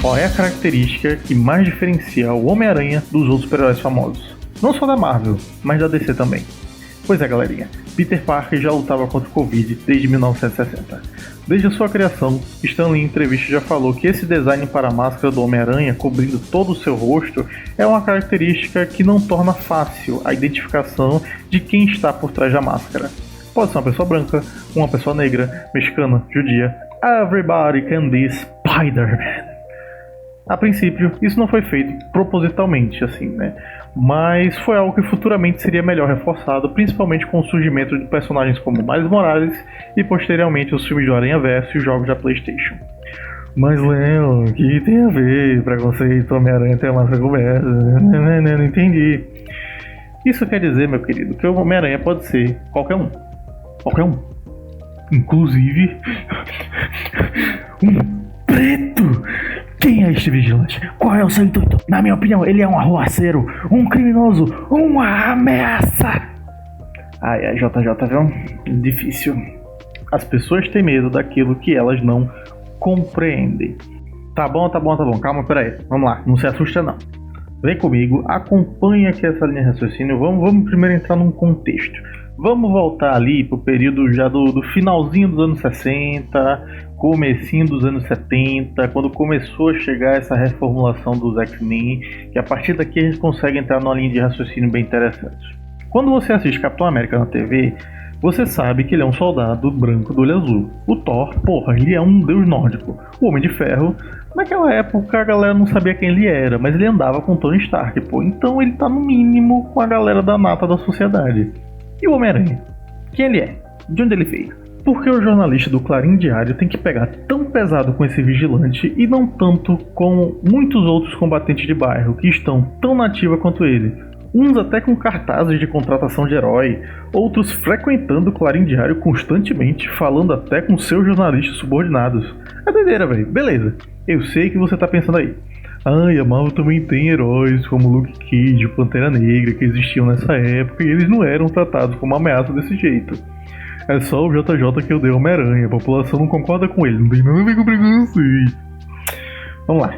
Qual é a característica que mais diferencia o Homem-Aranha dos outros super-heróis famosos? Não só da Marvel, mas da DC também. Pois é, galerinha, Peter Parker já lutava contra o Covid desde 1960. Desde a sua criação, Stan Lee em entrevista já falou que esse design para a máscara do Homem-Aranha, cobrindo todo o seu rosto, é uma característica que não torna fácil a identificação de quem está por trás da máscara. Pode ser uma pessoa branca, uma pessoa negra, mexicana, judia, everybody can be Spider-Man. A princípio, isso não foi feito propositalmente, assim, né? Mas foi algo que futuramente seria melhor reforçado, principalmente com o surgimento de personagens como Miles Morales e posteriormente os filmes do Aranha-Verso e os jogos da PlayStation. Mas, Léo, o que tem a ver preconceito Homem-Aranha ter a máscara coberta? Não entendi. Isso quer dizer, meu querido, que o Homem-Aranha pode ser qualquer um. Qualquer um. Inclusive um preto. Quem é este vigilante? Qual é o seu intuito? Na minha opinião, ele é um arruaceiro, um criminoso, uma ameaça. Ai, JJ, viu? Difícil. As pessoas têm medo daquilo que elas não compreendem. Tá bom. Calma, peraí. Vamos lá, não se assusta não. Vem comigo, acompanha aqui essa linha de raciocínio. Vamos primeiro entrar num contexto. Vamos voltar ali pro período já do finalzinho dos anos 60, comecinho dos anos 70, quando começou a chegar essa reformulação dos X-Men, que a partir daqui a gente consegue entrar numa linha de raciocínio bem interessante. Quando você assiste Capitão América na TV, você sabe que ele é um soldado branco do olho azul. O Thor, ele é um deus nórdico. O Homem de Ferro, naquela época a galera não sabia quem ele era, mas ele andava com Tony Stark, então ele tá no mínimo com a galera da nata da sociedade. E o Homem-Aranha? Quem ele é? De onde ele veio? Por que o jornalista do Clarim Diário tem que pegar tão pesado com esse vigilante e não tanto com muitos outros combatentes de bairro que estão tão na ativa quanto ele? Uns até com cartazes de contratação de herói, outros frequentando o Clarim Diário constantemente, falando até com seus jornalistas subordinados. É doideira, velho. Beleza. Eu sei que você tá pensando aí: a Marvel também tem heróis como Luke Cage, Pantera Negra, que existiam nessa época e eles não eram tratados como ameaça desse jeito. É só o JJ que odeia Homem-Aranha, a população não concorda com ele, não tem nada a ver com preconceito. Vamos lá.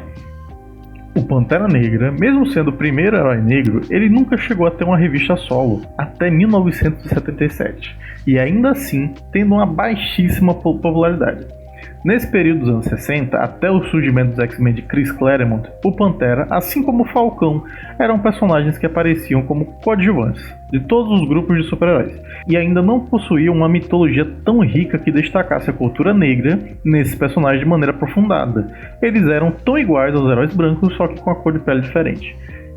O Pantera Negra, mesmo sendo o primeiro herói negro, ele nunca chegou a ter uma revista solo, até 1977, e ainda assim tendo uma baixíssima popularidade. Nesse período dos anos 60, até o surgimento dos X-Men de Chris Claremont, o Pantera, assim como o Falcão, eram personagens que apareciam como coadjuvantes de todos os grupos de super-heróis, e ainda não possuíam uma mitologia tão rica que destacasse a cultura negra nesses personagens de maneira aprofundada. Eles eram tão iguais aos heróis brancos, só que com a cor de pele diferente.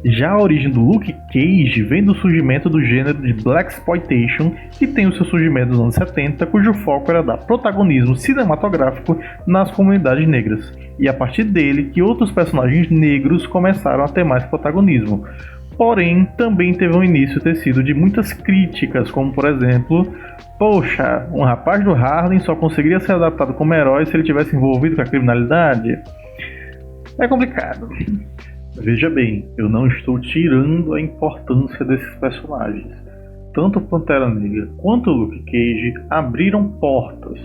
Já a origem do Luke Cage vem do surgimento do gênero de Blaxploitation, que tem o seu surgimento nos anos 70, cujo foco era dar protagonismo cinematográfico nas comunidades negras. E a partir dele que outros personagens negros começaram a ter mais protagonismo. Porém, também teve um início tecido de muitas críticas, como por exemplo, poxa, um rapaz do Harlem só conseguiria ser adaptado como herói se ele tivesse envolvido com a criminalidade. É complicado. Veja bem, eu não estou tirando a importância desses personagens. Tanto o Pantera Negra quanto o Luke Cage abriram portas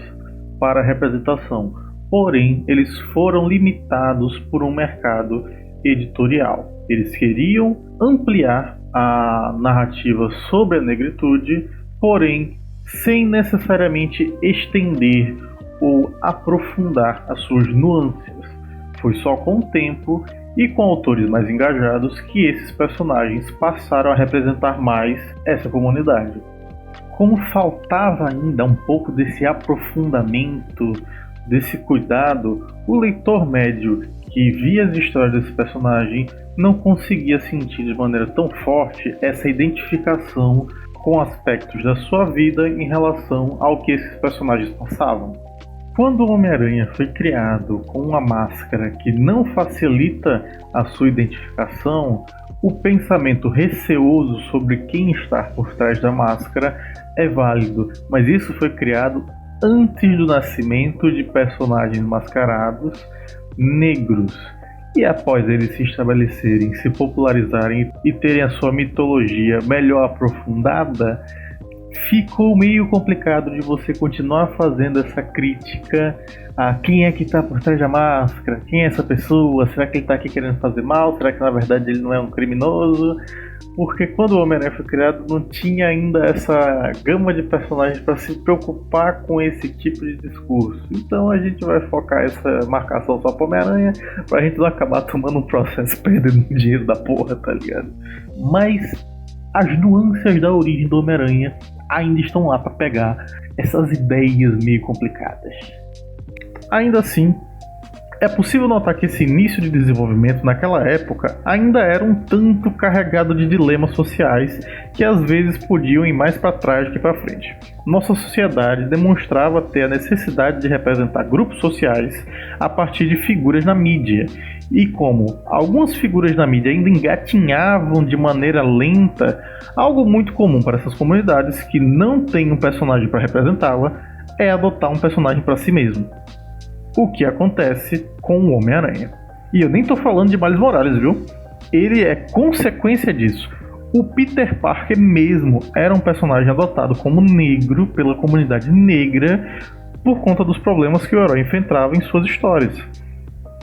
para a representação, porém eles foram limitados por um mercado editorial. Eles queriam ampliar a narrativa sobre a negritude, porém sem necessariamente estender ou aprofundar as suas nuances. Foi só com o tempo e com autores mais engajados que esses personagens passaram a representar mais essa comunidade. Como faltava ainda um pouco desse aprofundamento, desse cuidado, o leitor médio que via as histórias desse personagem não conseguia sentir de maneira tão forte essa identificação com aspectos da sua vida em relação ao que esses personagens passavam. Quando o Homem-Aranha foi criado com uma máscara que não facilita a sua identificação, o pensamento receoso sobre quem está por trás da máscara é válido, mas isso foi criado antes do nascimento de personagens mascarados negros. E após eles se estabelecerem, se popularizarem e terem a sua mitologia melhor aprofundada, ficou meio complicado de você continuar fazendo essa crítica a quem é que está por trás da máscara, quem é essa pessoa, será que ele está aqui querendo fazer mal, será que na verdade ele não é um criminoso? Porque quando o Homem-Aranha foi criado não tinha ainda essa gama de personagens para se preocupar com esse tipo de discurso. Então a gente vai focar essa marcação só para o Homem-Aranha, pra gente não acabar tomando um processo perdendo dinheiro da porra, tá ligado? Mas as nuances da origem do Homem-Aranha ainda estão lá para pegar essas ideias meio complicadas. Ainda assim, é possível notar que esse início de desenvolvimento naquela época ainda era um tanto carregado de dilemas sociais que às vezes podiam ir mais para trás do que para frente. Nossa sociedade demonstrava ter a necessidade de representar grupos sociais a partir de figuras na mídia. E como algumas figuras na mídia ainda engatinhavam de maneira lenta, algo muito comum para essas comunidades que não têm um personagem para representá-la é adotar um personagem para si mesmo. O que acontece com o Homem-Aranha. E eu nem tô falando de Miles Morales, viu? Ele é consequência disso. O Peter Parker mesmo era um personagem adotado como negro pela comunidade negra por conta dos problemas que o herói enfrentava em suas histórias.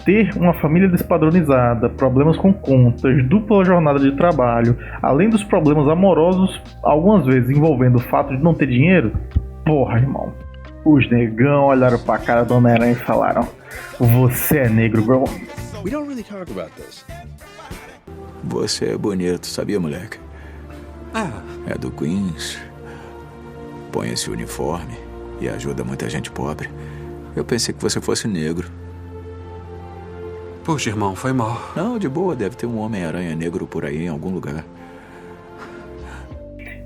Ter uma família despadronizada, problemas com contas, dupla jornada de trabalho, além dos problemas amorosos, algumas vezes envolvendo o fato de não ter dinheiro, porra, irmão. Os negão olharam pra cara do Homem-Aranha e falaram: você é negro, bro. We don't really talk about this. Você é bonito, sabia, moleque? É do Queens. Põe esse uniforme e ajuda muita gente pobre. Eu pensei que você fosse negro. Puxa, irmão, foi mal. Não, de boa, deve ter um Homem-Aranha negro por aí em algum lugar.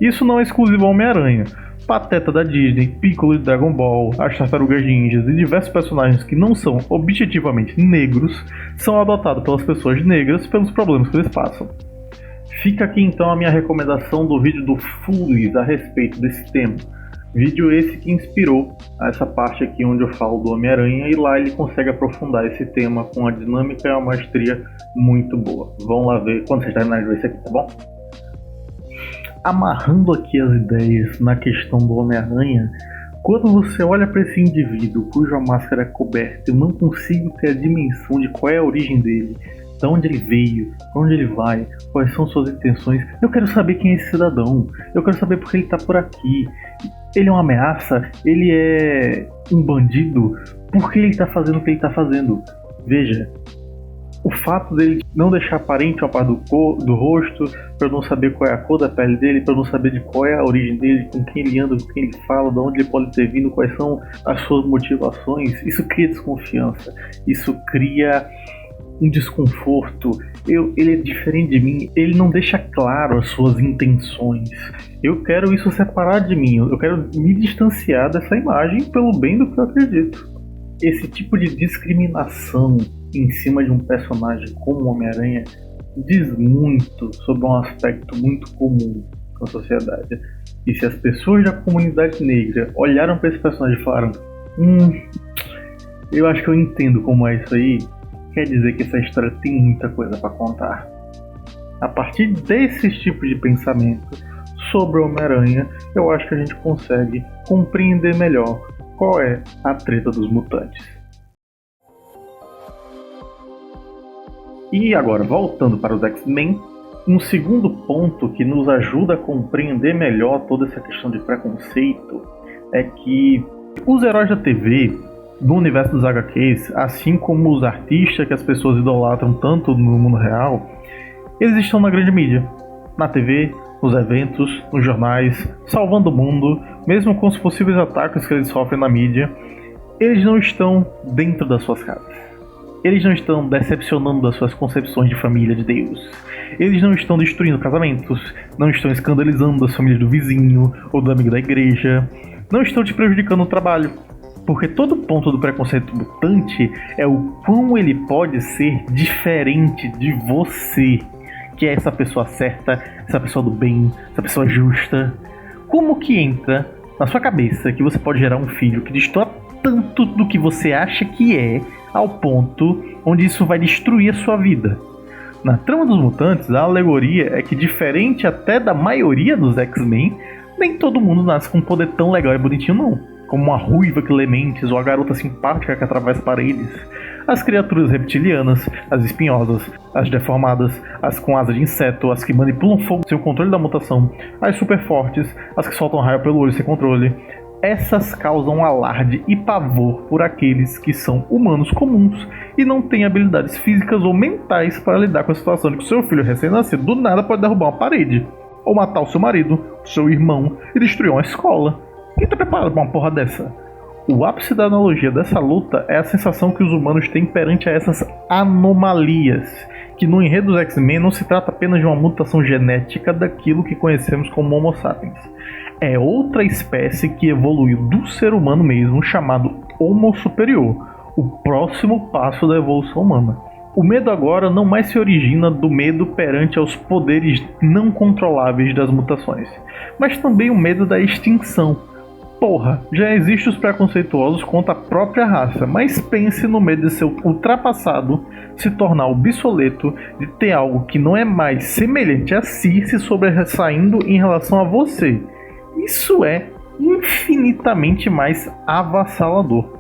Isso não é exclusivo ao Homem-Aranha. Pateta da Disney, Piccolo de Dragon Ball, as Tartarugas Ninjas e diversos personagens que não são objetivamente negros são adotados pelas pessoas negras pelos problemas que eles passam. Fica aqui então a minha recomendação do vídeo do Foolies a respeito desse tema. Vídeo esse que inspirou essa parte aqui onde eu falo do Homem-Aranha, e lá ele consegue aprofundar esse tema com uma dinâmica e uma maestria muito boa. Vão lá ver quando vocês terminarem de ver isso aqui, tá bom? Amarrando aqui as ideias na questão do Homem-Aranha, quando você olha para esse indivíduo cuja máscara é coberta, eu não consigo ter a dimensão de qual é a origem dele, de onde ele veio, para onde ele vai, quais são suas intenções. Eu quero saber quem é esse cidadão, eu quero saber porque ele está por aqui. Ele é uma ameaça? Ele é um bandido? por que ele tá fazendo o que ele tá fazendo. Veja, o fato dele não deixar aparente a parte do rosto, pra eu não saber qual é a cor da pele dele, pra eu não saber de qual é a origem dele, com quem ele anda, com quem ele fala, de onde ele pode ter vindo, quais são as suas motivações, isso cria desconfiança, isso cria um desconforto. Ele é diferente de mim, ele não deixa claro as suas intenções. Eu quero isso separado de mim, eu quero me distanciar dessa imagem pelo bem do que eu acredito. Esse tipo de discriminação em cima de um personagem como o Homem-Aranha diz muito sobre um aspecto muito comum na sociedade. E se as pessoas da comunidade negra olharam para esse personagem e falaram eu acho que eu entendo como é isso aí, quer dizer que essa história tem muita coisa para contar. A partir desses tipos de pensamento sobre o Homem-Aranha, eu acho que a gente consegue compreender melhor qual é a treta dos mutantes. E agora, voltando para os X-Men, um segundo ponto que nos ajuda a compreender melhor toda essa questão de preconceito é que os heróis da TV, do universo dos HQs, assim como os artistas que as pessoas idolatram tanto no mundo real, eles estão na grande mídia, na TV, nos eventos, nos jornais, salvando o mundo, mesmo com os possíveis ataques que eles sofrem na mídia. Eles não estão dentro das suas casas. Eles não estão decepcionando das suas concepções de família de Deus. Eles não estão destruindo casamentos, não estão escandalizando as famílias do vizinho ou do amigo da igreja, não estão te prejudicando no trabalho. Porque todo ponto do preconceito mutante é o quão ele pode ser diferente de você, que é essa pessoa certa, essa pessoa do bem, essa pessoa justa. Como que entra na sua cabeça que você pode gerar um filho que destoa tanto do que você acha que é, ao ponto onde isso vai destruir a sua vida? Na trama dos mutantes, a alegoria é que, diferente até da maioria dos X-Men, nem todo mundo nasce com um poder tão legal e bonitinho não, como uma ruiva que lê mentes ou a garota simpática que atravessa paredes. As criaturas reptilianas, as espinhosas, as deformadas, as com asa de inseto, as que manipulam fogo sem o controle da mutação, as super fortes, as que soltam raio pelo olho sem controle. Essas causam alarde e pavor por aqueles que são humanos comuns e não têm habilidades físicas ou mentais para lidar com a situação de que o seu filho recém-nascido do nada pode derrubar uma parede, ou matar o seu marido, o seu irmão e destruir uma escola. Quem tá preparado para uma porra dessa? O ápice da analogia dessa luta é a sensação que os humanos têm perante a essas anomalias, que no enredo dos X-Men não se trata apenas de uma mutação genética daquilo que conhecemos como Homo sapiens. É outra espécie que evoluiu do ser humano mesmo, chamado Homo superior, o próximo passo da evolução humana. O medo agora não mais se origina do medo perante aos poderes não controláveis das mutações, mas também o medo da extinção. Porra, já existem os preconceituosos contra a própria raça, mas pense no medo de ser ultrapassado, se tornar obsoleto, de ter algo que não é mais semelhante a si se sobressaindo em relação a você. Isso é infinitamente mais avassalador.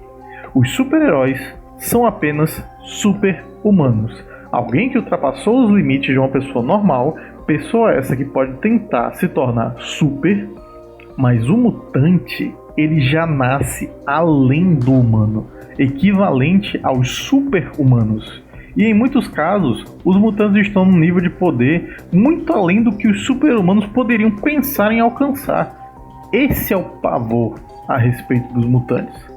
Os super-heróis são apenas super-humanos. Alguém que ultrapassou os limites de uma pessoa normal, pessoa essa que pode tentar se tornar super, mas o mutante, ele já nasce além do humano, equivalente aos super-humanos. E em muitos casos, os mutantes estão num nível de poder muito além do que os super-humanos poderiam pensar em alcançar. Esse é o pavor a respeito dos mutantes.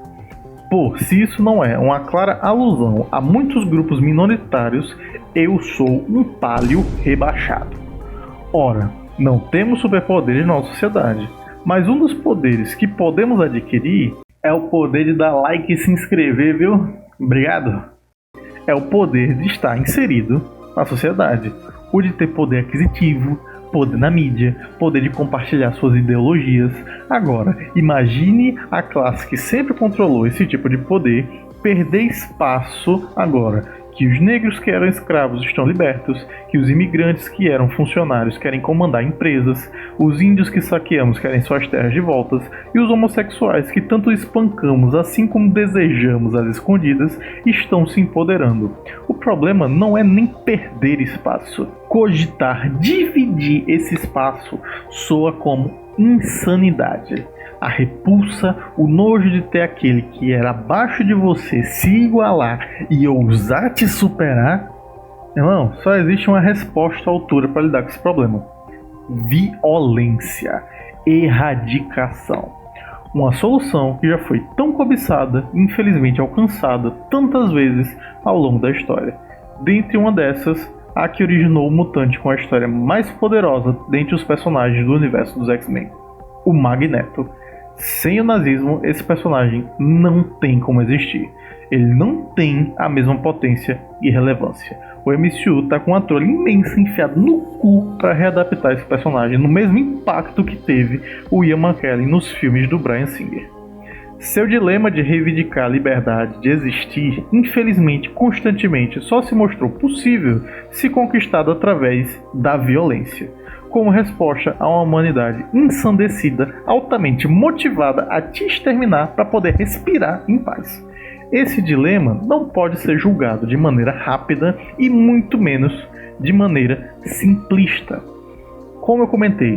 Por se isso não é uma clara alusão a muitos grupos minoritários, eu sou um pálio rebaixado. Ora, não temos superpoderes na nossa sociedade, mas um dos poderes que podemos adquirir é o poder de dar like e se inscrever, viu? Obrigado! É o poder de estar inserido na sociedade, o de ter poder aquisitivo, poder na mídia, poder de compartilhar suas ideologias. Agora, imagine a classe que sempre controlou esse tipo de poder perder espaço agora que os negros que eram escravos estão libertos, que os imigrantes que eram funcionários querem comandar empresas, os índios que saqueamos querem suas terras de volta, e os homossexuais que tanto espancamos assim como desejamos às escondidas estão se empoderando. O problema não é nem perder espaço. Cogitar dividir esse espaço soa como insanidade. a repulsa, o nojo de ter aquele que era abaixo de você se igualar e ousar te superar, irmão, só existe uma resposta à altura para lidar com esse problema: violência, erradicação. Uma solução que já foi tão cobiçada e infelizmente alcançada tantas vezes ao longo da história. Dentre uma dessas, a que originou o mutante com a história mais poderosa dentre os personagens do universo dos X-Men, o Magneto. Sem o nazismo, esse personagem não tem como existir. Ele não tem a mesma potência e relevância. O MCU tá com uma trolha imensa enfiada no cu para readaptar esse personagem no mesmo impacto que teve o Ian McKellen nos filmes do Bryan Singer. Seu dilema de reivindicar a liberdade de existir, infelizmente, constantemente, só se mostrou possível se conquistado através da violência, como resposta a uma humanidade ensandecida, altamente motivada a te exterminar para poder respirar em paz. Esse dilema não pode ser julgado de maneira rápida e muito menos de maneira simplista. Como eu comentei,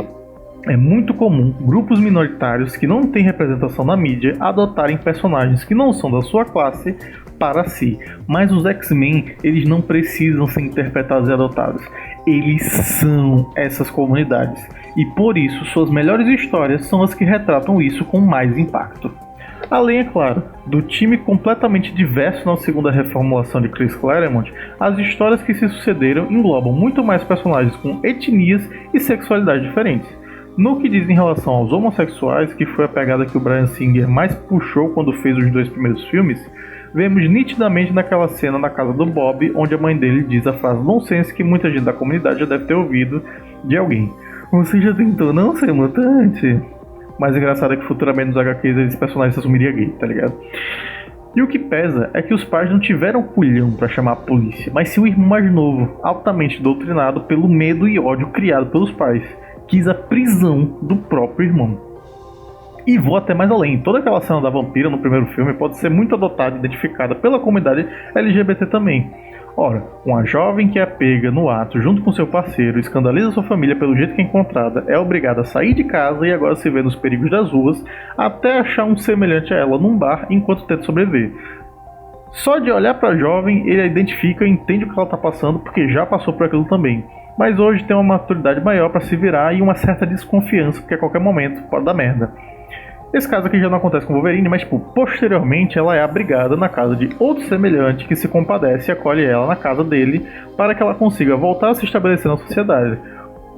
é muito comum grupos minoritários que não têm representação na mídia adotarem personagens que não são da sua classe para si. Mas os X-Men, eles não precisam ser interpretados e adotados. Eles são essas comunidades. E por isso, suas melhores histórias são as que retratam isso com mais impacto. Além, é claro, do time completamente diverso na segunda reformulação de Chris Claremont, as histórias que se sucederam englobam muito mais personagens com etnias e sexualidades diferentes. No que diz em relação aos homossexuais, que foi a pegada que o Bryan Singer mais puxou quando fez os 2 primeiros filmes, vemos nitidamente naquela cena na casa do Bob, onde a mãe dele diz a frase nonsense que muita gente da comunidade já deve ter ouvido de alguém: "Você já tentou não ser mutante?" Mas engraçado é que futuramente nos HQs esse personagem se assumiria gay, tá ligado? E o que pesa é que os pais não tiveram culhão pra chamar a polícia, mas sim o irmão mais novo, altamente doutrinado pelo medo e ódio criado pelos pais. Quis a prisão do próprio irmão. E vou até mais além, toda aquela cena da vampira no primeiro filme pode ser muito adotada e identificada pela comunidade LGBT também. Ora, uma jovem que é pega no ato junto com seu parceiro, escandaliza sua família pelo jeito que é encontrada, é obrigada a sair de casa e agora se vê nos perigos das ruas, até achar um semelhante a ela num bar enquanto tenta sobreviver. Só de olhar pra jovem, ele a identifica e entende o que ela tá passando porque já passou por aquilo também. Mas hoje tem uma maturidade maior para se virar e uma certa desconfiança, porque a qualquer momento pode dar merda. Esse caso aqui já não acontece com Wolverine, mas posteriormente ela é abrigada na casa de outro semelhante que se compadece e acolhe ela na casa dele para que ela consiga voltar a se estabelecer na sociedade.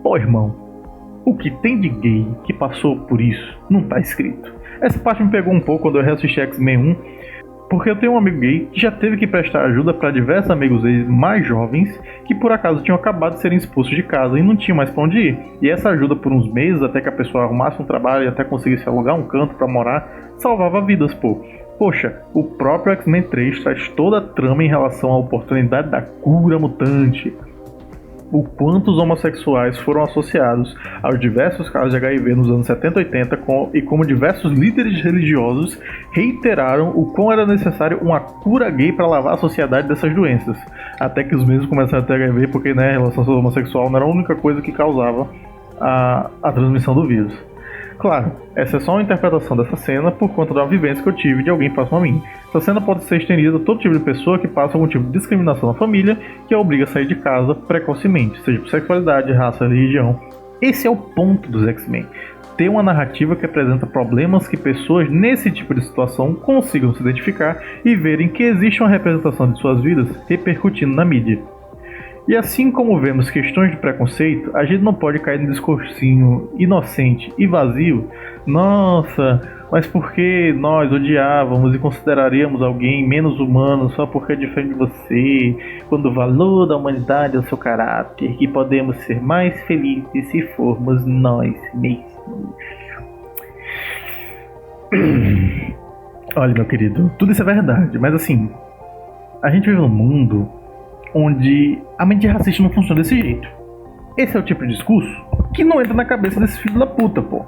Pô, irmão, o que tem de gay que passou por isso não tá escrito. Essa parte me pegou um pouco quando eu reassisti X-Men 1, porque eu tenho um amigo gay que já teve que prestar ajuda para diversos amigos deles mais jovens que por acaso tinham acabado de serem expulsos de casa e não tinham mais para onde ir. E essa ajuda por uns meses até que a pessoa arrumasse um trabalho e até conseguisse alugar um canto para morar, salvava vidas, pô. Poxa, o próprio X-Men 3 traz toda a trama em relação à oportunidade da cura mutante. O quanto os homossexuais foram associados aos diversos casos de HIV nos anos 70 e 80 e como diversos líderes religiosos reiteraram o quão era necessário uma cura gay para lavar a sociedade dessas doenças. Até que os mesmos começaram a ter HIV porque a relação homossexual não era a única coisa que causava a transmissão do vírus. Claro, essa é só uma interpretação dessa cena por conta da vivência que eu tive de alguém próximo a mim. Essa cena pode ser estendida a todo tipo de pessoa que passa algum tipo de discriminação na família que a obriga a sair de casa precocemente, seja por sexualidade, raça, religião. Esse é o ponto dos X-Men. Ter uma narrativa que apresenta problemas que pessoas nesse tipo de situação consigam se identificar e verem que existe uma representação de suas vidas repercutindo na mídia. E assim como vemos questões de preconceito, a gente não pode cair no discursinho inocente e vazio. Nossa, mas por que nós odiávamos e consideraríamos alguém menos humano só porque é diferente de você, quando o valor da humanidade é o seu caráter, que podemos ser mais felizes se formos nós mesmos. Olha, meu querido, tudo isso é verdade, mas assim, a gente vive num mundo onde a mente racista não funciona desse jeito. Esse é o tipo de discurso que não entra na cabeça desse filho da puta, pô.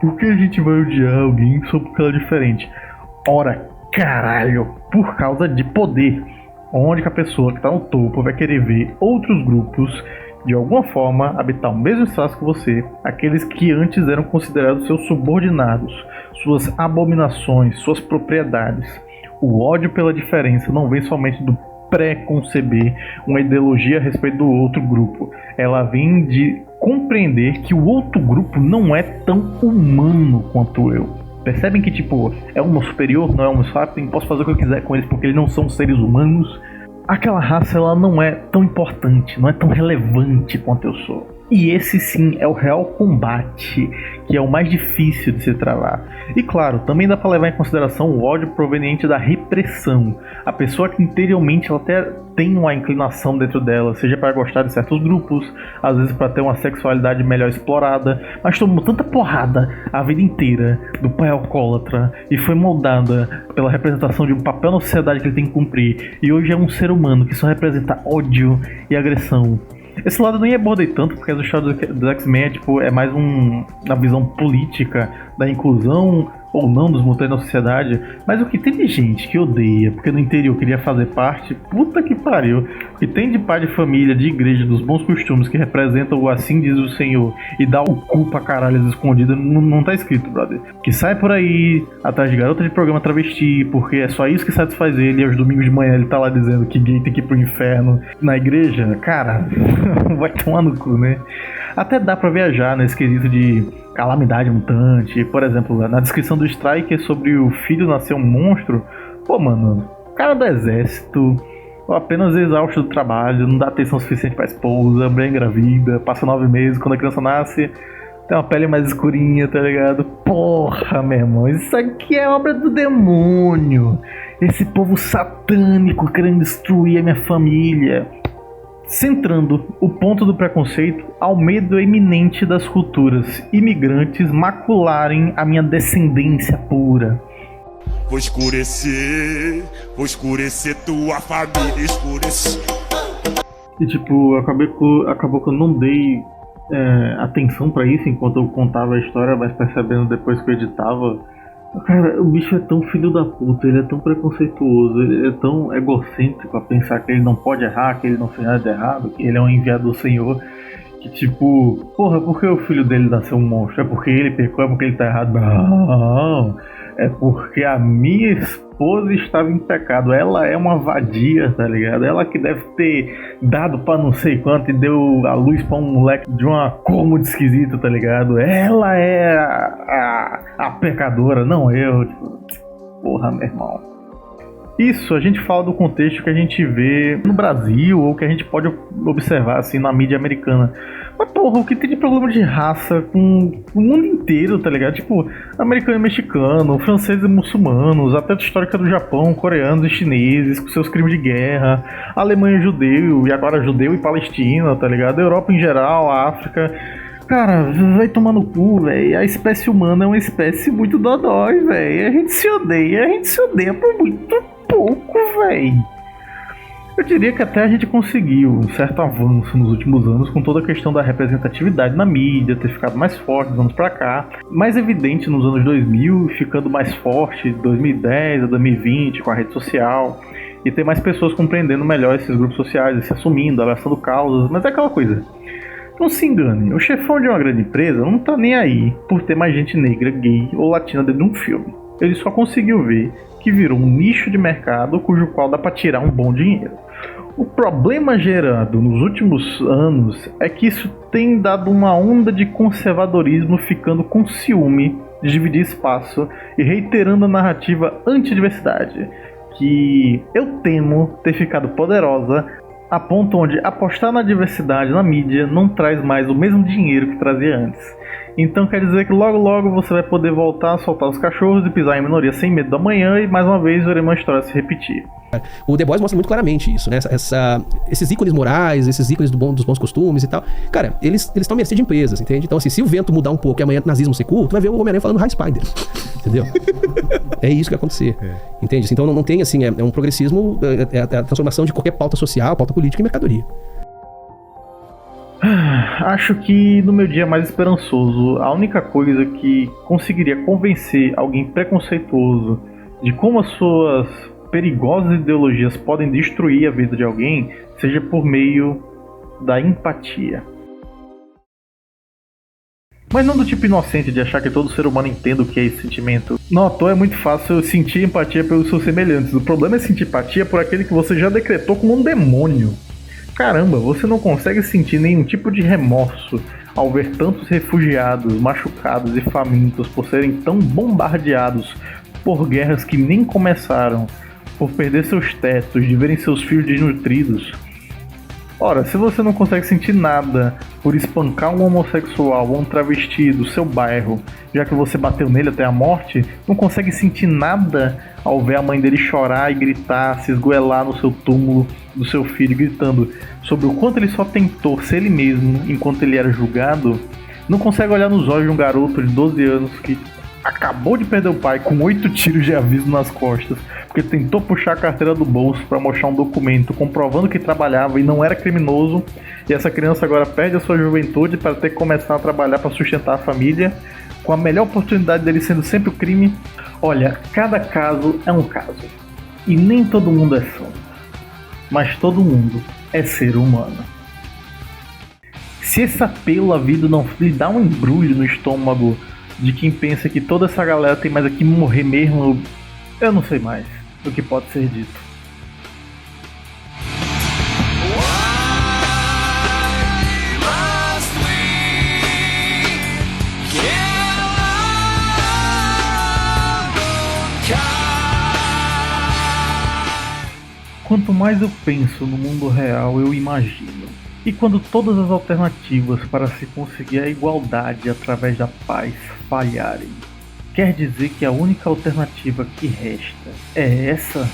Por que a gente vai odiar alguém só porque ela é diferente? Ora, caralho, por causa de poder. Onde que a pessoa que tá no topo vai querer ver outros grupos de alguma forma, habitar o mesmo espaço que você, aqueles que antes eram considerados seus subordinados, suas abominações, suas propriedades. O ódio pela diferença não vem somente do pré-conceber uma ideologia a respeito do outro grupo. Ela vem de compreender que o outro grupo não é tão humano quanto eu. Percebem que, tipo, é um superior, não é um sapien, posso fazer o que eu quiser com eles porque eles não são seres humanos. Aquela raça, ela não é tão importante, não é tão relevante quanto eu sou. E esse sim é o real combate, que é o mais difícil de se travar. E claro, também dá para levar em consideração o ódio proveniente da repressão. A pessoa que interiormente ela até tem uma inclinação dentro dela, seja para gostar de certos grupos, às vezes para ter uma sexualidade melhor explorada, mas tomou tanta porrada a vida inteira do pai alcoólatra e foi moldada pela representação de um papel na sociedade que ele tem que cumprir, e hoje é um ser humano que só representa ódio e agressão. Esse lado eu nem abordei tanto, porque as histórias do X-Men é mais uma visão política da inclusão ou não dos mutantes na sociedade. Mas o que tem de gente que odeia, porque no interior queria fazer parte, puta que pariu. O que tem de pai de família, de igreja, dos bons costumes que representam o assim diz o Senhor e dá o cu pra caralho escondidas, não tá escrito, brother. Que sai por aí atrás de garota de programa travesti, porque é só isso que satisfaz ele, e aos domingos de manhã ele tá lá dizendo que gay tem que ir pro inferno na igreja. Cara, vai tomar no cu, né? Até dá pra viajar nesse quesito de calamidade mutante. Por exemplo, na descrição do Striker sobre o filho nascer um monstro. Pô, mano, cara do exército, ou apenas exausto do trabalho, não dá atenção suficiente pra esposa, mulher engravida, passa 9 meses, quando a criança nasce, tem uma pele mais escurinha, tá ligado? Porra, meu irmão, isso aqui é obra do demônio. Esse povo satânico querendo destruir a minha família. Centrando o ponto do preconceito ao medo iminente das culturas imigrantes macularem a minha descendência pura. Vou escurecer tua família, escurecer. E tipo, acabou que eu não dei atenção pra isso enquanto eu contava a história, mas percebendo depois que eu editava. Cara, o bicho é tão filho da puta, ele é tão preconceituoso, ele é tão egocêntrico a pensar que ele não pode errar, que ele não fez nada de errado, que ele é um enviado do Senhor, que tipo, porra, por que o filho dele nasceu um monstro? É porque ele pecou, é porque ele tá errado? Não, é porque a minha esposa estava em pecado, ela é uma vadia, tá ligado? Ela que deve ter dado pra não sei quanto e deu a luz pra um moleque de uma cor muito esquisita, tá ligado? Ela é a pecadora, não eu. Porra, meu irmão. Isso, a gente fala do contexto que a gente vê no Brasil ou que a gente pode observar assim na mídia americana. Mas porra, o que tem de problema de raça com o mundo inteiro, tá ligado? Tipo, americano e mexicano, franceses e muçulmanos, até a histórica do Japão, coreanos e chineses com seus crimes de guerra, Alemanha e judeu, e agora judeu e Palestina, tá ligado? Europa em geral, África. Cara, vai tomar no cu, velho. A espécie humana é uma espécie muito dodói, velho. A gente se odeia por muito pouco, velho. Eu diria que até a gente conseguiu um certo avanço nos últimos anos com toda a questão da representatividade na mídia, ter ficado mais forte dos anos pra cá, mais evidente nos anos 2000, ficando mais forte de 2010 a 2020 com a rede social, e ter mais pessoas compreendendo melhor esses grupos sociais, se assumindo, abraçando causas, mas é aquela coisa. Não se engane, o chefão de uma grande empresa não tá nem aí por ter mais gente negra, gay ou latina dentro de um filme. Ele só conseguiu ver que virou um nicho de mercado cujo qual dá pra tirar um bom dinheiro. O problema gerado nos últimos anos é que isso tem dado uma onda de conservadorismo ficando com ciúme de dividir espaço e reiterando a narrativa anti-diversidade, que eu temo ter ficado poderosa a ponto onde apostar na diversidade na mídia não traz mais o mesmo dinheiro que trazia antes. Então quer dizer que logo logo você vai poder voltar a soltar os cachorros e pisar em minoria sem medo da manhã, e mais uma vez veremos uma história se repetir. O The Boys mostra muito claramente isso, né? Esses ícones morais, esses ícones dos bons costumes e tal. Cara, eles estão à mercê de empresas, entende? Então, assim, se o vento mudar um pouco e amanhã o nazismo ser cool, tu vai ver o Homem-Aranha falando High Spider. Entendeu? É isso que vai acontecer. Entende? Então não tem, assim, é um progressismo, é a transformação de qualquer pauta social, pauta política em mercadoria. Acho que no meu dia mais esperançoso, a única coisa que conseguiria convencer alguém preconceituoso de como as suas perigosas ideologias podem destruir a vida de alguém, seja por meio da empatia. Mas não do tipo inocente de achar que todo ser humano entenda o que é esse sentimento. Não à toa é muito fácil sentir empatia pelos seus semelhantes. O problema é sentir empatia por aquele que você já decretou como um demônio. Caramba, você não consegue sentir nenhum tipo de remorso ao ver tantos refugiados, machucados e famintos por serem tão bombardeados por guerras que nem começaram, por perder seus tetos, de verem seus filhos desnutridos. Ora, se você não consegue sentir nada por espancar um homossexual ou um travesti do seu bairro, já que você bateu nele até a morte, não consegue sentir nada ao ver a mãe dele chorar e gritar, se esgoelar no seu túmulo do seu filho, gritando sobre o quanto ele só tentou ser ele mesmo enquanto ele era julgado, não consegue olhar nos olhos de um garoto de 12 anos que acabou de perder o pai com 8 tiros de aviso nas costas, porque tentou puxar a carteira do bolso para mostrar um documento comprovando que trabalhava e não era criminoso, e essa criança agora perde a sua juventude para ter que começar a trabalhar para sustentar a família, com a melhor oportunidade dele sendo sempre o crime. Olha, cada caso é um caso, e nem todo mundo é santo, mas todo mundo é ser humano. Se esse apelo à vida não lhe dá um embrulho no estômago de quem pensa que toda essa galera tem mais aqui morrer mesmo, eu não sei mais o que pode ser dito. Quanto mais eu penso no mundo real, eu imagino. E quando todas as alternativas para se conseguir a igualdade através da paz falharem, quer dizer que a única alternativa que resta é essa?